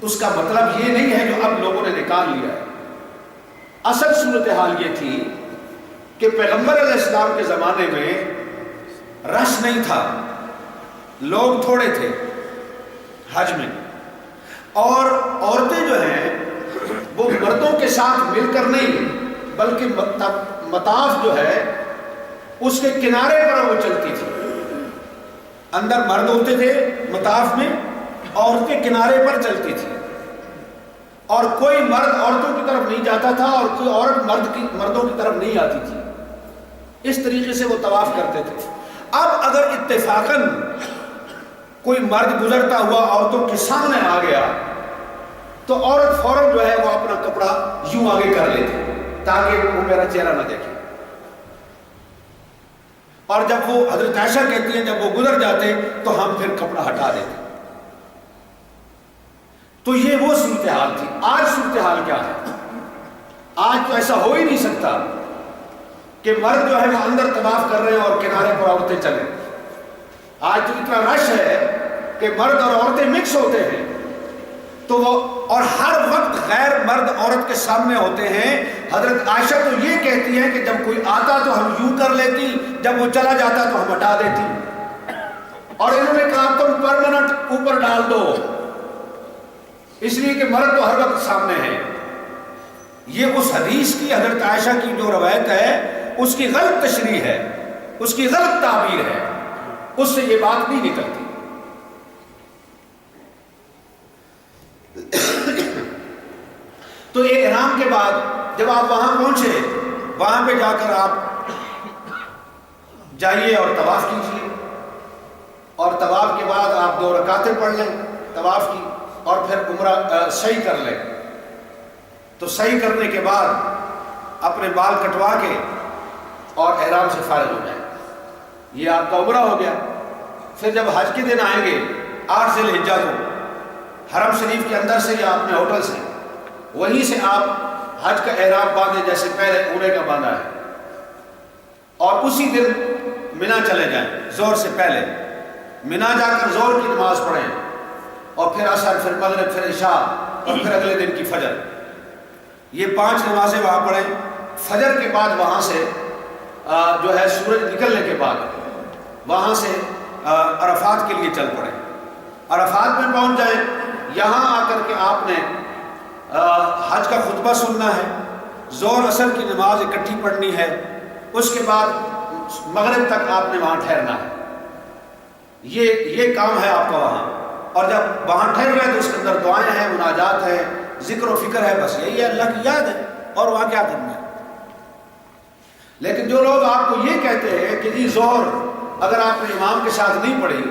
اس کا مطلب یہ نہیں ہے جو اب لوگوں نے نکال لیا ہے، اصل صورتحال یہ تھی کہ پیغمبر علیہ السلام کے زمانے میں رش نہیں تھا، لوگ تھوڑے تھے حج میں، اور عورتیں جو ہیں وہ مردوں کے ساتھ مل کر نہیں بلکہ مطاف جو ہے اس کے کنارے پر وہ چلتی تھی۔ اندر مرد ہوتے تھے مطاف میں، عورتیں کنارے پر چلتی تھی، اور کوئی مرد عورتوں کی طرف نہیں جاتا تھا اور کوئی عورت مردوں کی طرف نہیں آتی تھی۔ اس طریقے سے وہ طواف کرتے تھے۔ اب اگر اتفاقاً کوئی مرد گزرتا ہوا عورتوں کے سامنے آ گیا تو عورت فوراً جو ہے وہ اپنا کپڑا یوں آگے کر لیتی تاکہ وہ میرا چہرہ نہ دیکھے، اور جب وہ حضرت عائشہ کہتی ہیں جب وہ گزر جاتے تو ہم پھر کپڑا ہٹا دیتے۔ تو یہ وہ صورتحال تھی۔ آج صورتحال کیا ہے؟ آج تو ایسا ہو ہی نہیں سکتا کہ مرد جو ہے وہ اندر طواف کر رہے ہیں اور کنارے پر عورتیں چلیں۔ آج تو اتنا رش ہے کہ مرد اور عورتیں مکس ہوتے ہیں، تو وہ اور ہر وقت غیر مرد عورت کے سامنے ہوتے ہیں۔ حضرت عائشہ تو یہ کہتی ہیں کہ جب کوئی آتا تو ہم یوں کر لیتی، جب وہ چلا جاتا تو ہم ہٹا دیتی، اور انہوں نے کہا تم پرماننٹ اوپر ڈال دو، اس لیے کہ مرد تو ہر وقت سامنے ہے۔ یہ اس حدیث کی حضرت عائشہ کی جو روایت ہے اس کی غلط تشریح ہے، اس کی غلط تعبیر ہے، اس سے یہ بات نہیں نکلتی۔ تو احرام کے بعد جب آپ وہاں پہنچے، وہاں پہ جا کر آپ جائیے اور طواف کیجیے، اور طواف کے بعد آپ 2 رکعتیں پڑھ لیں طواف کی، اور پھر عمرہ صحیح کر لیں۔ تو صحیح کرنے کے بعد اپنے بال کٹوا کے اور احرام سے فارغ ہو جائیں، یہ آپ کا عمرہ ہو گیا۔ پھر جب حج کے دن آئیں گے 8 ذی الحجہ کو، حرم شریف کے اندر سے یا اپنے ہوٹل سے، وہیں سے آپ حج کا احرام باندھیں جیسے پہلے عمرے کا باندھا ہے، اور اسی دن منا چلے جائیں، زور سے پہلے منا جا کر زور کی نماز پڑھیں، اور پھر عصر، پھر مغرب، پھر عشاء، اور پھر اگلے دن کی فجر. یہ 5 نمازیں وہاں پڑھیں. فجر کے بعد وہاں سے جو ہے سورج نکلنے کے بعد وہاں سے عرفات کے لیے چل پڑیں. عرفات میں پہنچ جائیں. یہاں آ کر کے آپ نے حج کا خطبہ سننا ہے، ظہر عصر کی نماز اکٹھی پڑھنی ہے، اس کے بعد مغرب تک آپ نے وہاں ٹھہرنا ہے. یہ کام ہے آپ کا وہاں. اور جب وہاں ٹھہر گئے تو اس کے اندر دعائیں ہیں، مناجات ہے، ذکر و فکر ہے، بس یہی ہے، اللہ کی یاد ہے، اور وہاں کیا کرنا ہے. لیکن جو لوگ آپ کو یہ کہتے ہیں کہ جی ظہر اگر آپ نے امام کے ساتھ نہیں پڑھی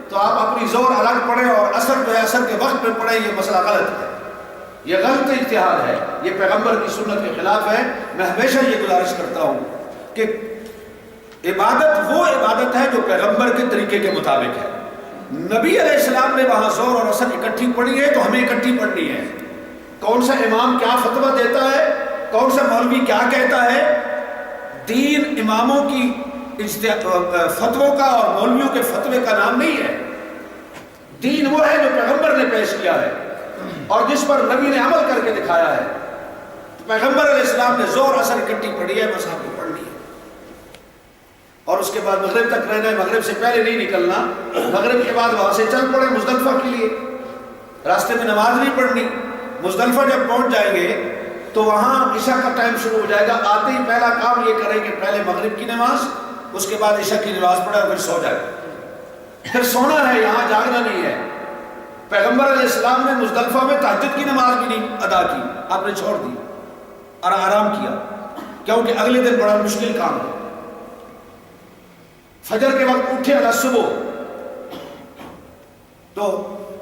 تو آپ اپنی ظہر الگ پڑھیں اور عصر جو ہے عصر کے وقت میں پڑھیں، یہ مسئلہ غلط ہے، یہ غلط اجتہاد ہے، یہ پیغمبر کی سنت کے خلاف ہے. میں ہمیشہ یہ گزارش کرتا ہوں کہ عبادت وہ عبادت ہے جو پیغمبر کے طریقے کے مطابق ہے. نبی علیہ السلام نے وہاں ظہر اور عصر اکٹھی پڑھی ہے تو ہمیں اکٹھی پڑھنی ہے. کون سا امام کیا فتویٰ دیتا ہے، کون سا مولوی کیا کہتا ہے، دین اماموں کی فتووں کا اور مولویوں کے فتوے کا نام نہیں ہے. دین وہ ہے جو پیغمبر نے پیش کیا ہے اور جس پر نبی نے عمل کر کے دکھایا ہے. پیغمبر علیہ السلام نے ظہر عصر اکٹھی پڑھی ہے، بس آپ کو پڑھنی ہے. اور اس کے بعد مغرب تک رہنا ہے، مغرب سے پہلے نہیں نکلنا. مغرب کے بعد وہاں سے چل پڑے مزدلفہ کے لیے. راستے میں نماز نہیں پڑھنی. مزدلفہ جب پہنچ جائیں گے تو وہاں عشاء کا ٹائم شروع ہو جائے گا. آتے ہی پہلا کام یہ کریں کہ پہلے مغرب کی نماز، اس کے بعد عشاء کی نماز پڑھے اور پھر سو جائے. پھر سونا ہے، یہاں جاگنا نہیں ہے. پیغمبر علیہ السلام نے مزدلفہ میں تہجد کی نماز بھی نہیں ادا کی، آپ نے چھوڑ دی اور آرام کیا، کیونکہ اگلے دن بڑا مشکل کام ہے. فجر کے وقت اٹھے علی صبح، تو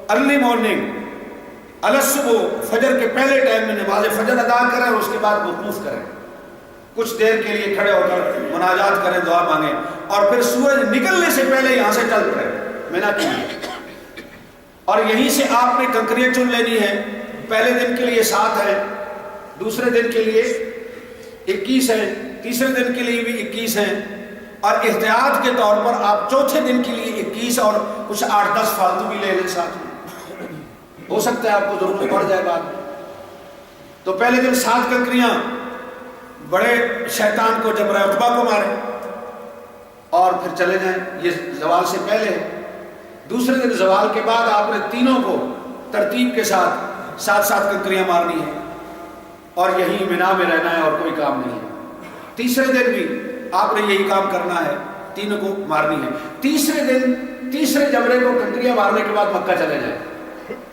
ارلی مارننگ علی صبح فجر کے پہلے ٹائم میں نماز فجر ادا کریں اور اس کے بعد وقوف کریں. کچھ دیر کے لیے کھڑے ہو کر مناجات کریں، دعا مانگیں، اور پھر سورج نکلنے سے پہلے یہاں سے چل پڑے مینا کے لیے. اور یہیں سے آپ نے کنکریاں چن لینی ہے. پہلے دن کے لیے 7 ہیں، دوسرے دن کے لیے 21 ہیں، تیسرے دن کے لیے بھی 21 ہیں، اور احتیاط کے طور پر آپ چوتھے دن کے لیے 21 اور کچھ 8-10 فالتو بھی لے لیں ساتھ میں. ہو سکتا ہے آپ کو ضرورت پڑ جائے بعد میں. تو پہلے دن 7 کنکریاں بڑے شیطان کو جبرہ عقبہ کو ماریں اور پھر چلے جائیں. یہ زوال سے پہلے ہے. دوسرے دن زوال کے بعد آپ نے تینوں کو ترتیب کے ساتھ 7 کنکریاں مارنی ہے اور یہیں مینا میں رہنا ہے اور کوئی کام نہیں ہے. تیسرے دن بھی آپ نے یہی کام کرنا ہے، تینوں کو مارنی ہے. تیسرے دن تیسرے جمرے کو کنکریاں مارنے کے بعد مکہ چلے جائیں.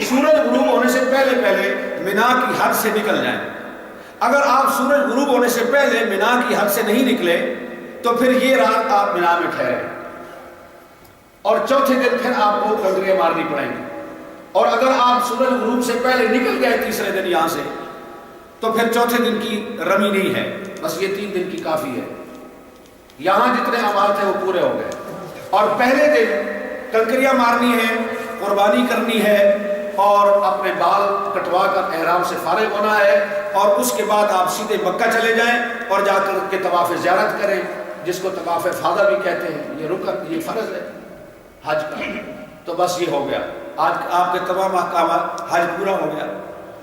سورج غروب ہونے سے پہلے پہلے مینا کی حد سے نکل جائیں. اگر آپ سورج غروب ہونے سے پہلے مینا کی حد سے نہیں نکلے تو پھر یہ رات آپ مینا میں ٹھہرے اور چوتھے دن پھر آپ کو کنکریاں مارنی پڑیں گی. اور اگر آپ سورج غروب سے پہلے نکل گئے تیسرے دن یہاں سے تو پھر چوتھے دن کی رمی نہیں ہے، بس یہ 3 دن کی کافی ہے. یہاں جتنے اعمال تھے وہ پورے ہو گئے. اور پہلے دن کنکریاں مارنی ہے، قربانی کرنی ہے اور اپنے بال کٹوا کر احرام سے فارغ ہونا ہے. اور اس کے بعد آپ سیدھے مکہ چلے جائیں اور جا کر کے طواف زیارت کریں، جس کو طواف افاضہ بھی کہتے ہیں. یہ رکن، یہ فرض ہے حج کا. تو بس یہ ہو گیا، آج آپ کے تمام احکامات، حج پورا ہو گیا.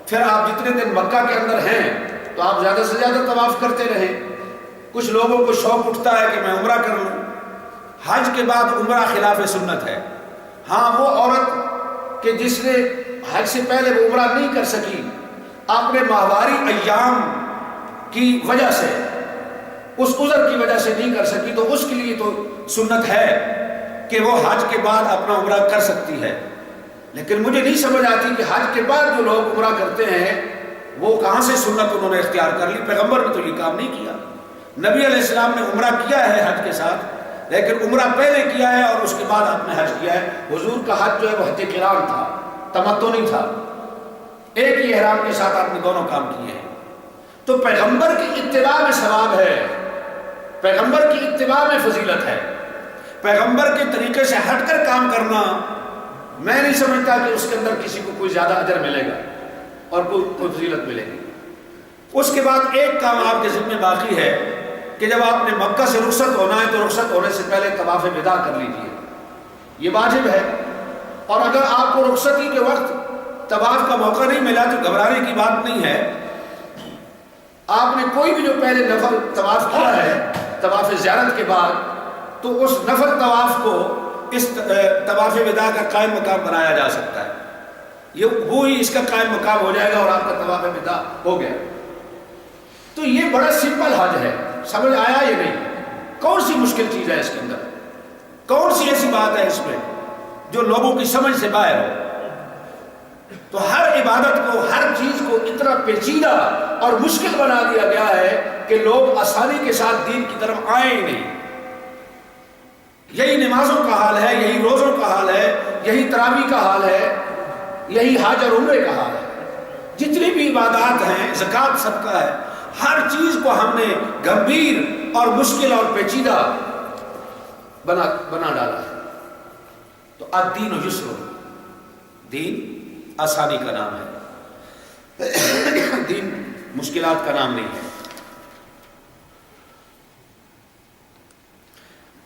پھر آپ جتنے دن مکہ کے اندر ہیں تو آپ زیادہ سے زیادہ طواف کرتے رہیں. کچھ لوگوں کو شوق اٹھتا ہے کہ میں عمرہ کر لوں. حج کے بعد عمرہ خلاف سنت ہے. ہاں وہ عورت کہ جس نے حج سے پہلے وہ عمرہ نہیں کر سکی، اپنے ماہواری ایام کی وجہ سے، اس عذر کی وجہ سے نہیں کر سکی، تو اس کے لیے تو سنت ہے کہ وہ حج کے بعد اپنا عمرہ کر سکتی ہے. لیکن مجھے نہیں سمجھ آتی کہ حج کے بعد جو لوگ عمرہ کرتے ہیں وہ کہاں سے سنت انہوں نے اختیار کر لی. پیغمبر نے تو یہ کام نہیں کیا. نبی علیہ السلام نے عمرہ کیا ہے حج کے ساتھ، لیکن عمرہ پہلے کیا ہے اور اس کے بعد آپ نے حج کیا ہے. حضور کا حج جو ہے وہ حج قران تھا، تمتع نہیں تھا. ایک ہی احرام کے ساتھ آپ نے دونوں کام کیے ہیں. تو پیغمبر کی اتباع میں ثواب ہے، پیغمبر کی اتباع میں فضیلت ہے. پیغمبر کے طریقے سے ہٹ کر کام کرنا، میں نہیں سمجھتا کہ اس کے اندر کسی کو کوئی زیادہ اجر ملے گا اور کوئی فضیلت ملے گی. اس کے بعد ایک کام آپ کے ذمہ باقی ہے کہ جب آپ نے مکہ سے رخصت ہونا ہے تو رخصت ہونے سے پہلے طواف وداع کر لیجیے. یہ واجب ہے. اور اگر آپ کو رخصتی کے وقت طواف کا موقع نہیں ملا تو گھبرانے کی بات نہیں ہے. آپ نے کوئی بھی جو پہلے نفل طواف کیا ہے طواف زیارت کے بعد، تو اس نفل طواف کو اس طواف وداع کا قائم مقام بنایا جا سکتا ہے. وہی اس کا قائم مقام ہو جائے گا اور آپ کا طواف وداع ہو گیا. تو یہ بڑا سمپل حج ہے. سمجھ آیا یہ نہیں؟ کون سی مشکل چیز ہے اس کے اندر؟ کون سی ایسی بات ہے اس میں جو لوگوں کی سمجھ سے باہر ہو؟ تو ہر عبادت کو، ہر چیز کو اتنا پیچیدہ اور مشکل بنا دیا گیا ہے کہ لوگ آسانی کے ساتھ دین کی طرف آئیں ہی نہیں. یہی نمازوں کا حال ہے، یہی روزوں کا حال ہے، یہی تراویح کا حال ہے، یہی حج اور عمرے کا حال ہے. جتنی بھی عبادات ہیں، زکوٰۃ صدقہ ہے، ہر چیز کو ہم نے گمبھیر اور مشکل اور پیچیدہ بنا ڈالا ہے. تو الدین یسر، دین آسانی کا نام ہے، دین مشکلات کا نام نہیں ہے.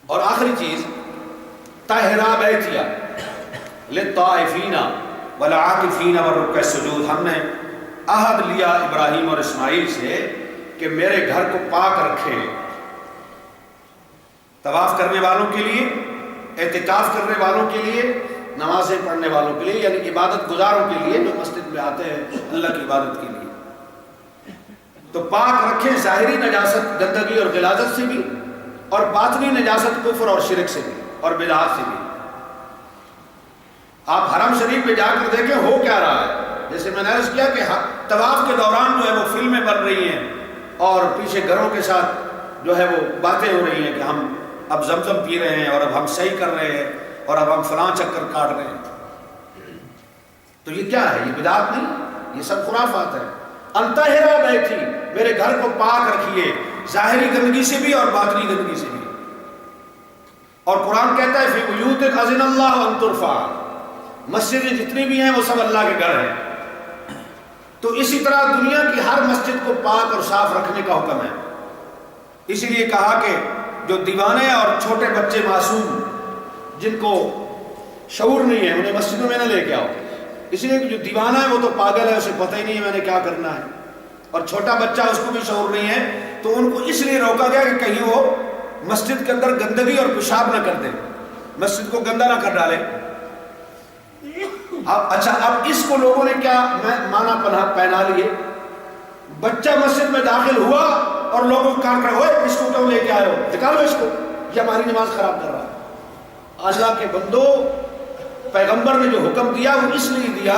اور آخری چیز، طہرا بیتیا للطائفین والعاکفین والرکع السجود. ہم نے عہد لیا ابراہیم اور اسماعیل سے کہ میرے گھر کو پاک رکھیں طواف کرنے والوں کے لیے، اعتکاف کرنے والوں کے لیے، نمازیں پڑھنے والوں کے لیے، یعنی عبادت گزاروں کے لیے جو مسجد میں آتے ہیں اللہ کی عبادت کے لیے. تو پاک رکھیں ظاہری نجاست گندگی اور غلاظت سے بھی، اور باطنی نجاست کفر اور شرک سے بھی اور بدعات سے بھی. آپ حرم شریف میں جا کر دیکھیں ہو کیا رہا ہے. جیسے میں نے عرض کیا کہ طواف کے دوران جو ہے وہ فلمیں بن رہی ہیں اور پیچھے گھروں کے ساتھ جو ہے وہ باتیں ہو رہی ہیں کہ ہم اب زمزم پی رہے ہیں اور اب ہم صحیح کر رہے ہیں اور اب ہم فلاں چکر کاٹ رہے ہیں. تو یہ کیا ہے؟ یہ بدعات نہیں، یہ سب خرافات ہے. انطہرا بیتی، میرے گھر کو پاک رکھیے ظاہری گندگی سے بھی اور باطنی گندگی سے بھی. اور قرآن کہتا ہے فی بیوت اذن اللہ ان ترفع، مسجدیں جتنی بھی ہیں وہ سب اللہ کے گھر ہیں. تو اسی طرح دنیا کی ہر مسجد کو پاک اور صاف رکھنے کا حکم ہے. اسی لیے کہا کہ جو دیوانے اور چھوٹے بچے معصوم جن کو شعور نہیں ہے انہیں مسجدوں میں نہ لے کے آؤ. اسی لیے کہ جو دیوانہ ہے وہ تو پاگل ہے، اسے پتہ ہی نہیں ہے میں نے کیا کرنا ہے، اور چھوٹا بچہ اس کو بھی شعور نہیں ہے. تو ان کو اس لیے روکا گیا کہ کہیں وہ مسجد کے اندر گندگی اور پیشاب نہ کر دیں، مسجد کو گندا نہ کر ڈالیں. اب اس کو لوگوں نے کیا مانا پہنا لیے. بچہ مسجد میں داخل ہوا اور لوگوں کو کہا ہوئے اس کو کیوں لے کے آئے ہو، نکالو اس کو، یہ ہماری نماز خراب کر رہا ہے. اللہ کے بندو، پیغمبر نے جو حکم دیا وہ اس لیے دیا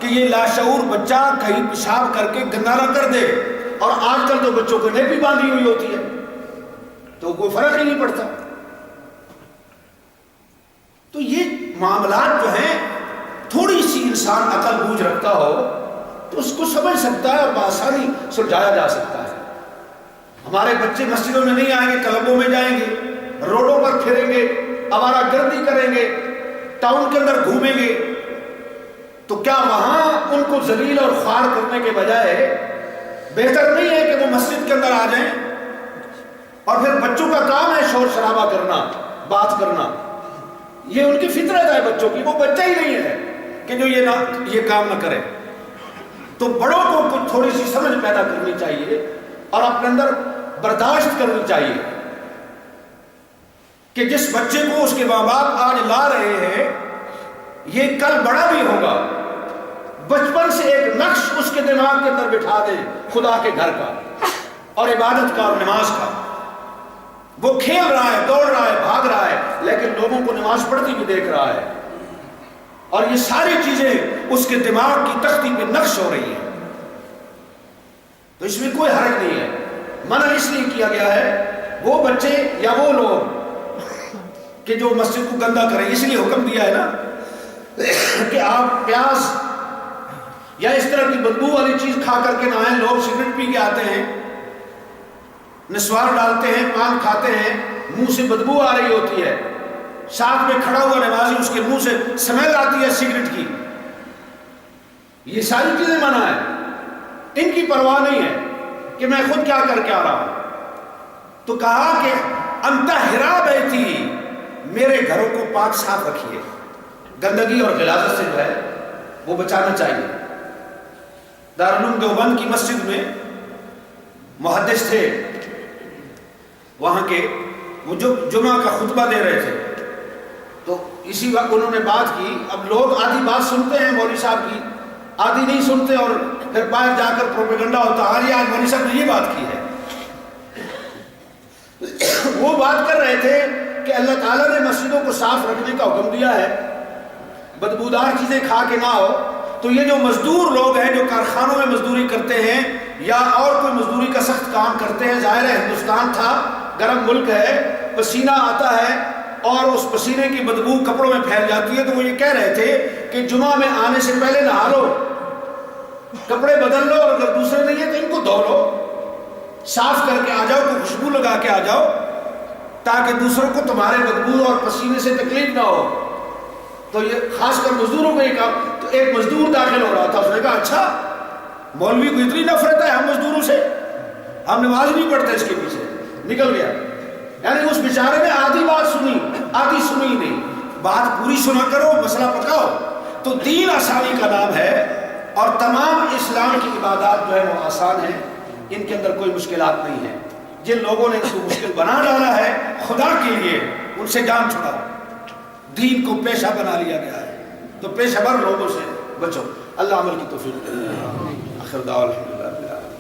کہ یہ لاشعور بچہ کہیں پیشاب کر کے گندا نہ کر دے. اور آج کل تو بچوں کو نیپی باندھی ہوئی ہوتی ہے تو کوئی فرق ہی نہیں پڑتا. تو یہ معاملات جو ہیں تھوڑی سی انسان عقل بوجھ رکھتا ہو تو اس کو سمجھ سکتا ہے اور بآسانی سلجھایا جا سکتا ہے. ہمارے بچے مسجدوں میں نہیں آئیں گے، کلبوں میں جائیں گے، روڈوں پر پھریں گے، آوارہ گردی کریں گے، ٹاؤن کے اندر گھومیں گے. تو کیا وہاں ان کو ذلیل اور خوار کرنے کے بجائے بہتر نہیں ہے کہ وہ مسجد کے اندر آ جائیں؟ اور پھر بچوں کا کام ہے شور شرابہ کرنا، بات کرنا. یہ ان کی فطرت ہے بچوں کی، وہ بچہ ہی نہیں ہے کہ جو یہ کام نہ کرے. تو بڑوں کو کچھ تھوڑی سی سمجھ پیدا کرنی چاہیے اور اپنے اندر برداشت کرنی چاہیے کہ جس بچے کو اس کے ماں باپ آج لا رہے ہیں یہ کل بڑا بھی ہوگا. بچپن سے ایک نقش اس کے دماغ کے اندر بٹھا دیں خدا کے گھر کا اور عبادت کا اور نماز کا. وہ کھیل رہا ہے، دوڑ رہا ہے، بھاگ رہا ہے، لیکن لوگوں کو نماز پڑھتی بھی دیکھ رہا ہے اور یہ ساری چیزیں اس کے دماغ کی تختی پہ نقش ہو رہی ہیں. تو اس میں کوئی حرج نہیں ہے. منع اس لیے کیا گیا ہے وہ بچے یا وہ لوگ کہ جو مسجد کو گندا کریں، اس لیے حکم دیا ہے نا کہ آپ پیاز یا اس طرح کی بدبو والی چیز کھا کر کے نہ آئیں. لوگ سگریٹ پی کے آتے ہیں، نسوار ڈالتے ہیں، پان کھاتے ہیں، منہ سے بدبو آ رہی ہوتی ہے، ساتھ میں کھڑا ہوا نمازی اس کے منہ سے سمیل آتی ہے سگریٹ کی. یہ ساری چیزیں منع ہے. ان کی پرواہ نہیں ہے کہ میں خود کیا کر کے آ رہا ہوں. تو کہا کہ انطہرا بیتی، میرے گھروں کو پاک صاف رکھیے. گندگی اور غلاظت سے جو ہے وہ بچانا چاہیے. دارالعلوم دیوبند کی مسجد میں محدث تھے وہاں کے، وہ جو جمعہ کا خطبہ دے رہے تھے، تو اسی وقت انہوں نے بات کی. اب لوگ آدھی بات سنتے ہیں مولوی صاحب کی، آدھی نہیں سنتے، اور پھر باہر جا کر پروپیگنڈا ہوتا ہے آج مولوی صاحب نے یہ بات کی ہے. وہ بات کر رہے تھے کہ اللہ تعالیٰ نے مسجدوں کو صاف رکھنے کا حکم دیا ہے، بدبودار چیزیں کھا کے نہ ہو. تو یہ جو مزدور لوگ ہیں جو کارخانوں میں مزدوری کرتے ہیں یا اور کوئی مزدوری کا سخت کام کرتے ہیں، ظاہر ہے ہندوستان تھا گرم ملک ہے، پسینہ آتا ہے اور اس پسینے کی بدبو کپڑوں میں پھیل جاتی ہے. تو وہ یہ کہہ رہے تھے کہ جمعہ میں آنے سے پہلے نہا لو، کپڑے بدل لو، اور اگر دوسرے نہیں ہیں تو ان کو دھو لو، صاف کر کے آ جاؤ، کوئی خوشبو لگا کے آ جاؤ تاکہ دوسروں کو تمہارے بدبو اور پسینے سے تکلیف نہ ہو. تو یہ خاص کر مزدوروں کو یہ کام. تو ایک مزدور داخل ہو رہا تھا، اس نے کہا اچھا مولوی کو اتنی نفرت ہے ہم مزدوروں سے، ہم نماز نہیں پڑھتے اس کے پیچھے. نکل گیا. یعنی اس بیچارے نے آدھی بات سنی، آدھی سنی نہیں. بات پوری سنا کرو، مسئلہ پکاؤ. تو دین آسانی کا نام ہے، اور تمام اسلام کی عبادات جو ہے وہ آسان ہیں، ان کے اندر کوئی مشکلات نہیں ہیں. جن لوگوں نے اس کو مشکل بنا ڈالا ہے خدا کے لیے، ان سے جان چھڑاؤ. دین کو پیشہ بنا لیا گیا ہے، تو پیشہ ور لوگوں سے بچو. اللہ عمل کی توفیق دے. آخر دعوانا الحمدللہ رب العالمین.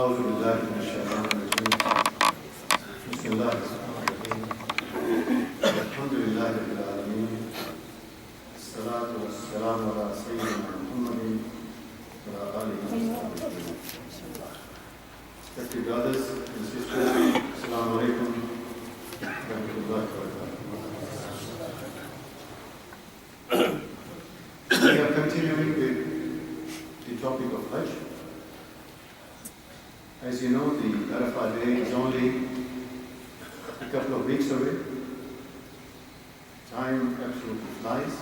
أعوذ بالله من الشيطان الرجيم. بسم الله الرحمن الرحيم. الحمد لله رب العالمين. الصلاة والسلام على سيدنا محمد وعلى آله وصحبه. Respected brothers and sisters, Assalamu alaikum wa rahmatullahi wa barakatuh. We are continuing with the topic of Hajj. As you know, the Arafah day is only a couple of weeks away. Time absolutely flies.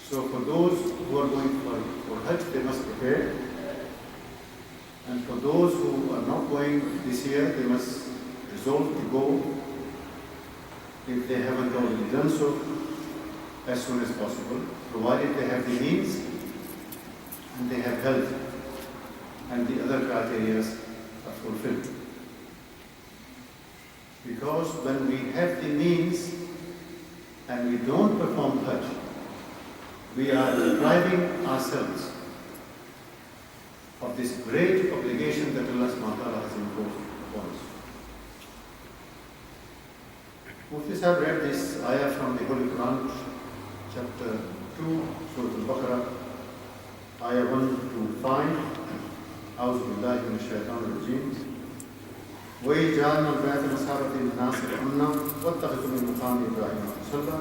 So for those who are going for Hajj, they must prepare. And for those who are not going this year, they must resolve to go, if they haven't already done so, as soon as possible, provided they have the means and they have health and the other criteria are fulfilled. Because when we have the means and we don't perform Hajj, we are depriving ourselves of this great obligation that Allah subhanahu wa ta'ala has imposed upon us. Mufti Sahib read this ayah from the Holy Quran, chapter 2, Surah Al-Baqarah, ayah 1 to 5. أعوذ بالله من الشيطان الرجيم. وَإِذْ جَعَلْنَا الْبَيْتَ مَثَابَةً لِلنَّاسِ وَأَمْنًا وَاتَّخِذُوا مِن مَّقَامِ إِبْرَاهِيمَ مُصَلًّى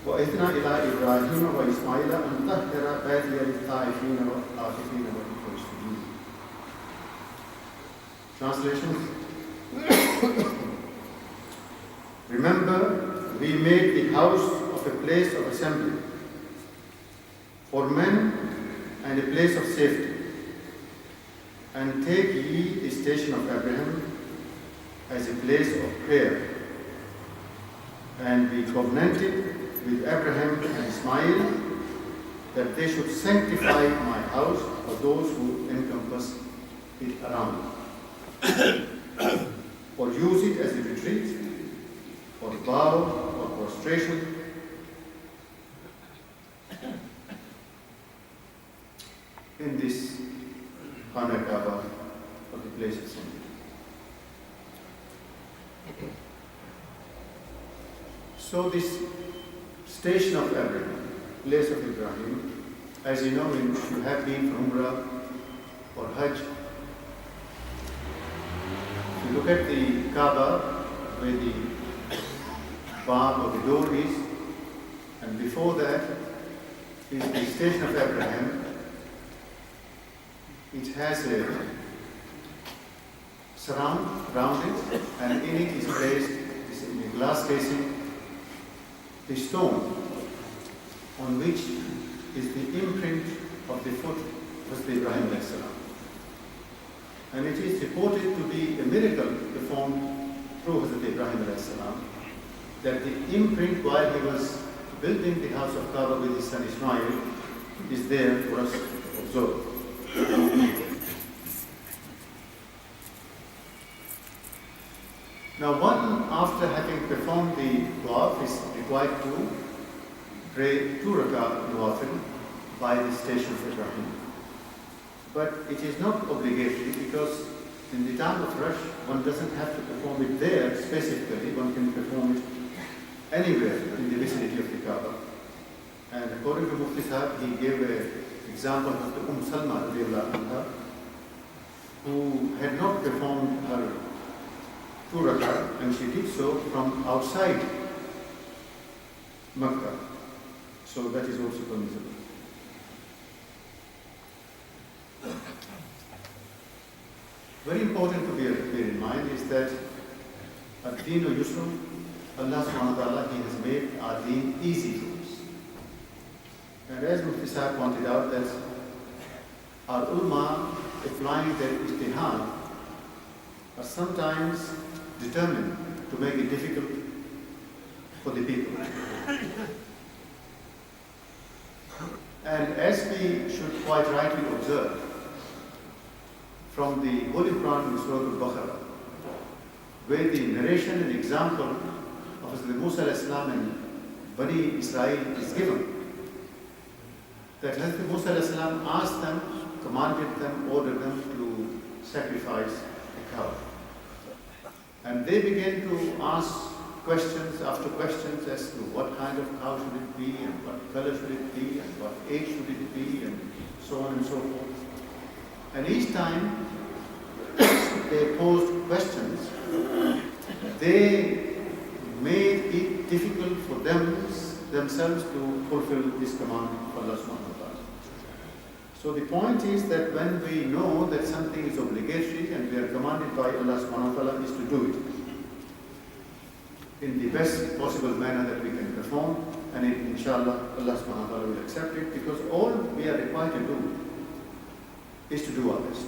وَإِذْنَا إِلَىٰ إِبْرَاهِيمَ وَإِسْمَاعِيلَ أَن طَهِّرَ بَيْتِيَ لِلطَّائِفِينَ وَالْعَاكِفِينَ وَالرُّكَّعِ السُّجُودِ. Translation. Remember, we made the house of a place of assembly for men and a place of safety. And take ye the station of Abraham as a place of prayer. And we covenanted with Abraham and Ismail that they should sanctify my house for those who encompass it around, or use it as a retreat, or bow, or prostration. In this Khana Kaaba, of the place of assembly. So this station of Abraham, place of Ibrahim, as you know, when you have been for Umrah or Hajj, if you look at the Kaaba, where the Bab or the door is, and before that is the station of Abraham. it has a surround around it, and in it is placed, in a glass casing, the stone on which is the imprint of the foot of Hazrat Ibrahim alayhi salam. And it is reported to be a miracle performed through Hazrat Ibrahim alayhi salam, that the imprint while he was building the house of Kaaba with his son Ismail is there for us to observe. Now one, after having performed the tawaf, is required to pray 2 rak'ah nawafil by the station of Ibrahim. But it is not obligatory, because in the time of rush, one doesn't have to perform it there specifically, one can perform it anywhere in the vicinity of the Kaaba. And according to Mufti Sahib, he gave an example of the Salma radiallahu anha, who had not performed her 2 rak'ah, and she did so from outside Makkah. So that is also permissible. Very important to bear in mind is that ad-deen yusr, Allah subhanahu wa ta'ala, He has made our deen easy for us. And as Mufti Sahib pointed out, that our ulama, applying their ijtihad, are sometimes determined to make it difficult for the people. And as we should quite rightly observe from the Holy Quran in Surah Al-Baqarah, where the narration and example of Hazrat Musa alayhi salam and Bani Israel is given, that Hazrat Musa alayhi salam asked them, commanded them, ordered them to sacrifice a cow. And they began to ask questions after questions as to what kind of cow should it be, and what color should it be, and what age should it be, and so on and so forth. And each time they posed questions, they made it difficult for themselves to fulfill this command of Allah subhanahu wa ta'ala. So the point is that when we know that something is obligatory and we are commanded by Allah subhanahu wa ta'ala, is to do it in the best possible manner that we can perform, and inshallah Allah subhanahu wa ta'ala will accept it, because all we are required to do is to do our best.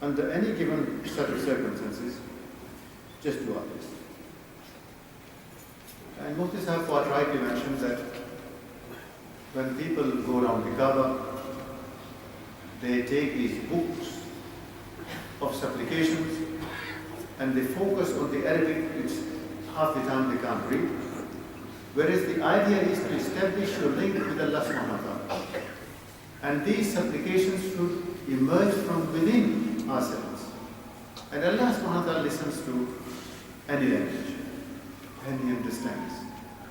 Under any given set of circumstances, just do our best. And Mufti Sahib quite rightly mentioned that when people go around the Kaaba, they take these books of supplications and they focus on the Arabic, which half the time they can't read. Whereas the idea is to establish your link with Allah subhanahu wa ta'ala. And these supplications should emerge from within ourselves. And Allah subhanahu wa ta'ala listens to any language, and He understands.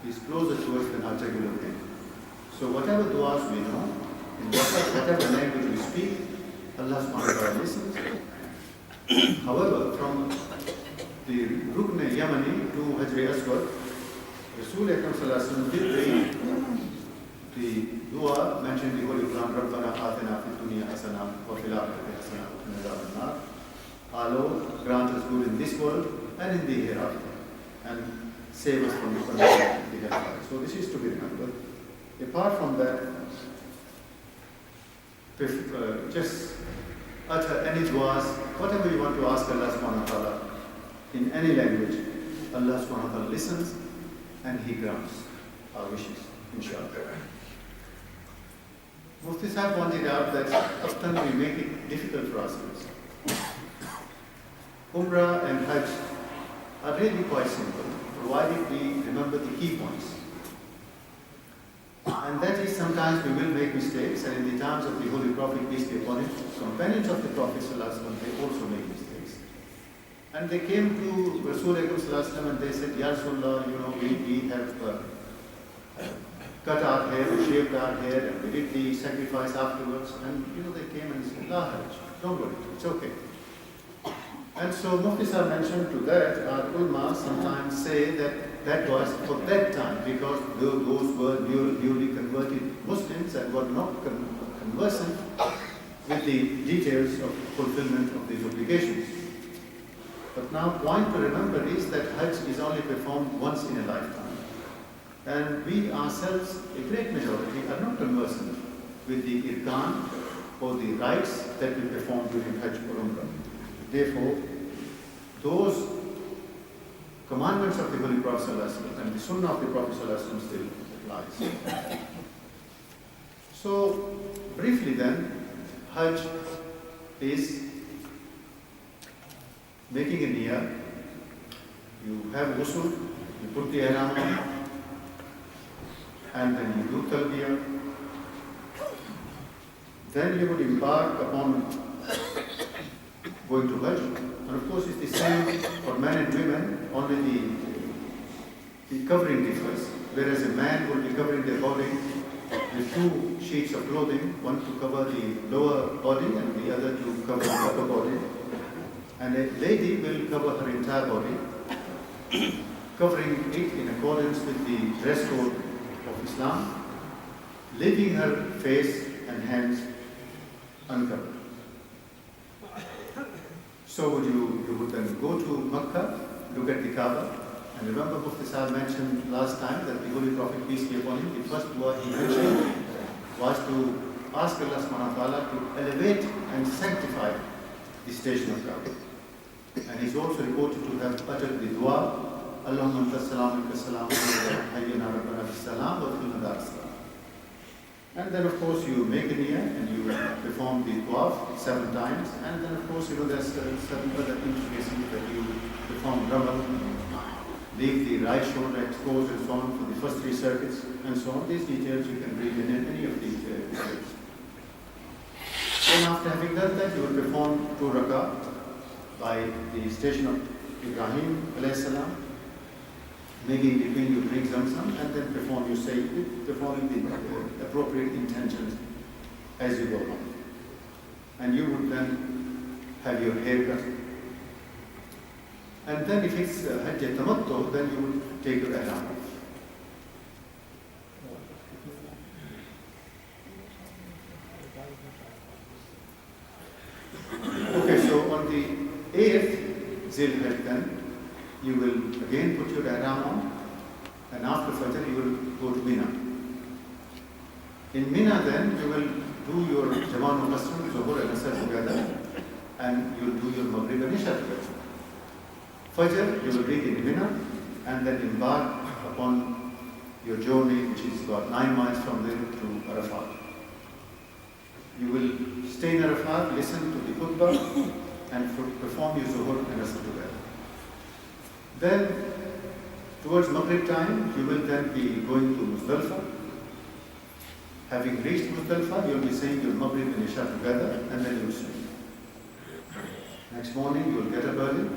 He is closer to us than our jugular vein. So whatever du'as we know, in whatever language we speak, Allah subhanahu wa ta'ala listens. However, from the Rukn Yamani to Hajr Aswad, Rasul Akram sallallahu alaihi wasallam did read the dua mentioned in the Holy Quran, Rabbana atina fid dunya hasana wa fil akhirati hasana wa qina adhaban nar. Our Lord, grant us good in this world and in the hereafter, and save us from the punishment of the hereafter. So this is to be remembered. Apart from that, just utter any duas, whatever you want to ask Allah subhanahu wa ta'ala in any language, Allah subhanahu wa ta'ala listens and He grants our wishes, inshallah. Mufti Sahib pointed out that often we make it difficult for ourselves. Umrah and Hajj are really quite simple, provided we remember the key points. And that is, sometimes we will make mistakes, and in the times of the Holy Prophet, peace be upon him, companions of the Prophet ﷺ, they also make mistakes. And they came to Rasul ﷺ and they said, Ya Rasulullah, we have cut our hair, we shaved our hair, and we did the sacrifice afterwards. And they came and said, La Hajj, don't worry, it's okay. And so Mufti Sahib mentioned to that, our ulama sometimes say that was for that time, because those were newly converted Muslims and were not conversant with the details of fulfillment of these obligations. But now, point to remember is that Hajj is only performed once in a lifetime. And we ourselves, a great majority, are not conversant with the irkan or the rites that we perform during Hajj or Umrah. Therefore, those commandments of the Holy Prophet ﷺ and the Sunnah of the Prophet ﷺ still applies. So, briefly then, Hajj is making a niyyah. You have ghusl, you put the ihram on, and then you do talbiyah. Then you would embark upon going to Hajj. And of course, it's the same for men and women, only the covering differs. Whereas a man will be covering their body with two sheets of clothing, one to cover the lower body and the other to cover the upper body. And a lady will cover her entire body, covering it in accordance with the dress code of Islam, leaving her face and hands uncovered. So you would then go to Makkah, look at the Kaaba, and remember Mufti Sahib mentioned last time that the Holy Prophet, peace be upon him, the first dua he mentioned was to ask Allah subhanahu wa ta'ala to elevate and sanctify the station of Kaaba. And he's also reported to have uttered the dua, Allahumma anta salam alika salam hayyana rabbana bis salam wa fil nadar salam. And then of course you make a niyyah and you perform the tawaf 7 times, and then of course there's certain other intricacies that you perform ramal, leave the right shoulder exposed and so on for the first 3 circuits and so on. These details you can read in any of these details. Then after having done that, you will perform 2 rak'ah by the station of Ibrahim alayhi salam, making between you drink Zamzam, and then perform your sayyid, performing the appropriate intentions as you go along. And you would then have your hair cut. And then if it's Hajj Tamattu, then you would take your ihram off. Okay, so on the 8th Zil Hajj then, you will again put your ihram on, and after Fajr you will go to Mina. In Mina then, you will do your Jamaan al-Qasr, Zuhur and Asr together, and you will do your Maghrib and Isha together. Fajr, you will read in Mina, and then embark upon your journey, which is about 9 miles from there to Arafat. You will stay in Arafat, listen to the khutbah, and perform your Zuhur and Asr together. Then, towards Maghrib time, you will then be going to Muzdalifah. Having reached Muzdalifah, you will be saying your Maghrib and Isha together, and then you will sleep. Next morning, you will get up early,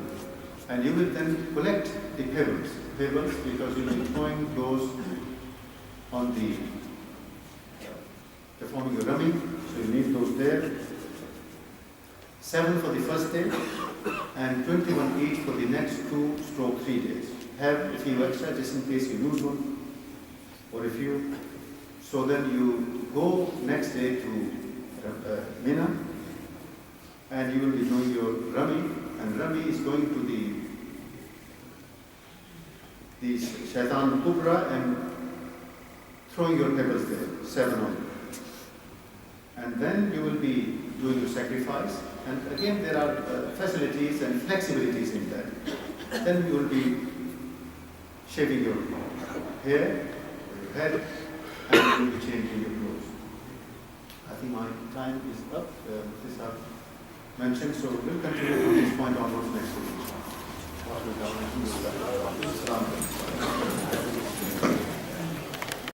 and you will then collect the pebbles, because you will be throwing those on the, performing your rumming, so you need those there. 7 for the first day, and 21 each for the next 2/3 days. Have a few extra just in case you lose one, or if you. So then you go next day to Mina, and you will be doing your Rami, and Rami is going to the Shaitan Kubra and throwing your pebbles there, 7 of them. And then you will be doing your sacrifice. And again, there are facilities and flexibilities in that. Then you will be shaving your hair, or your head, and you will be changing your clothes. I think my time is up. This I've mentioned, so we'll continue from this point onwards next week.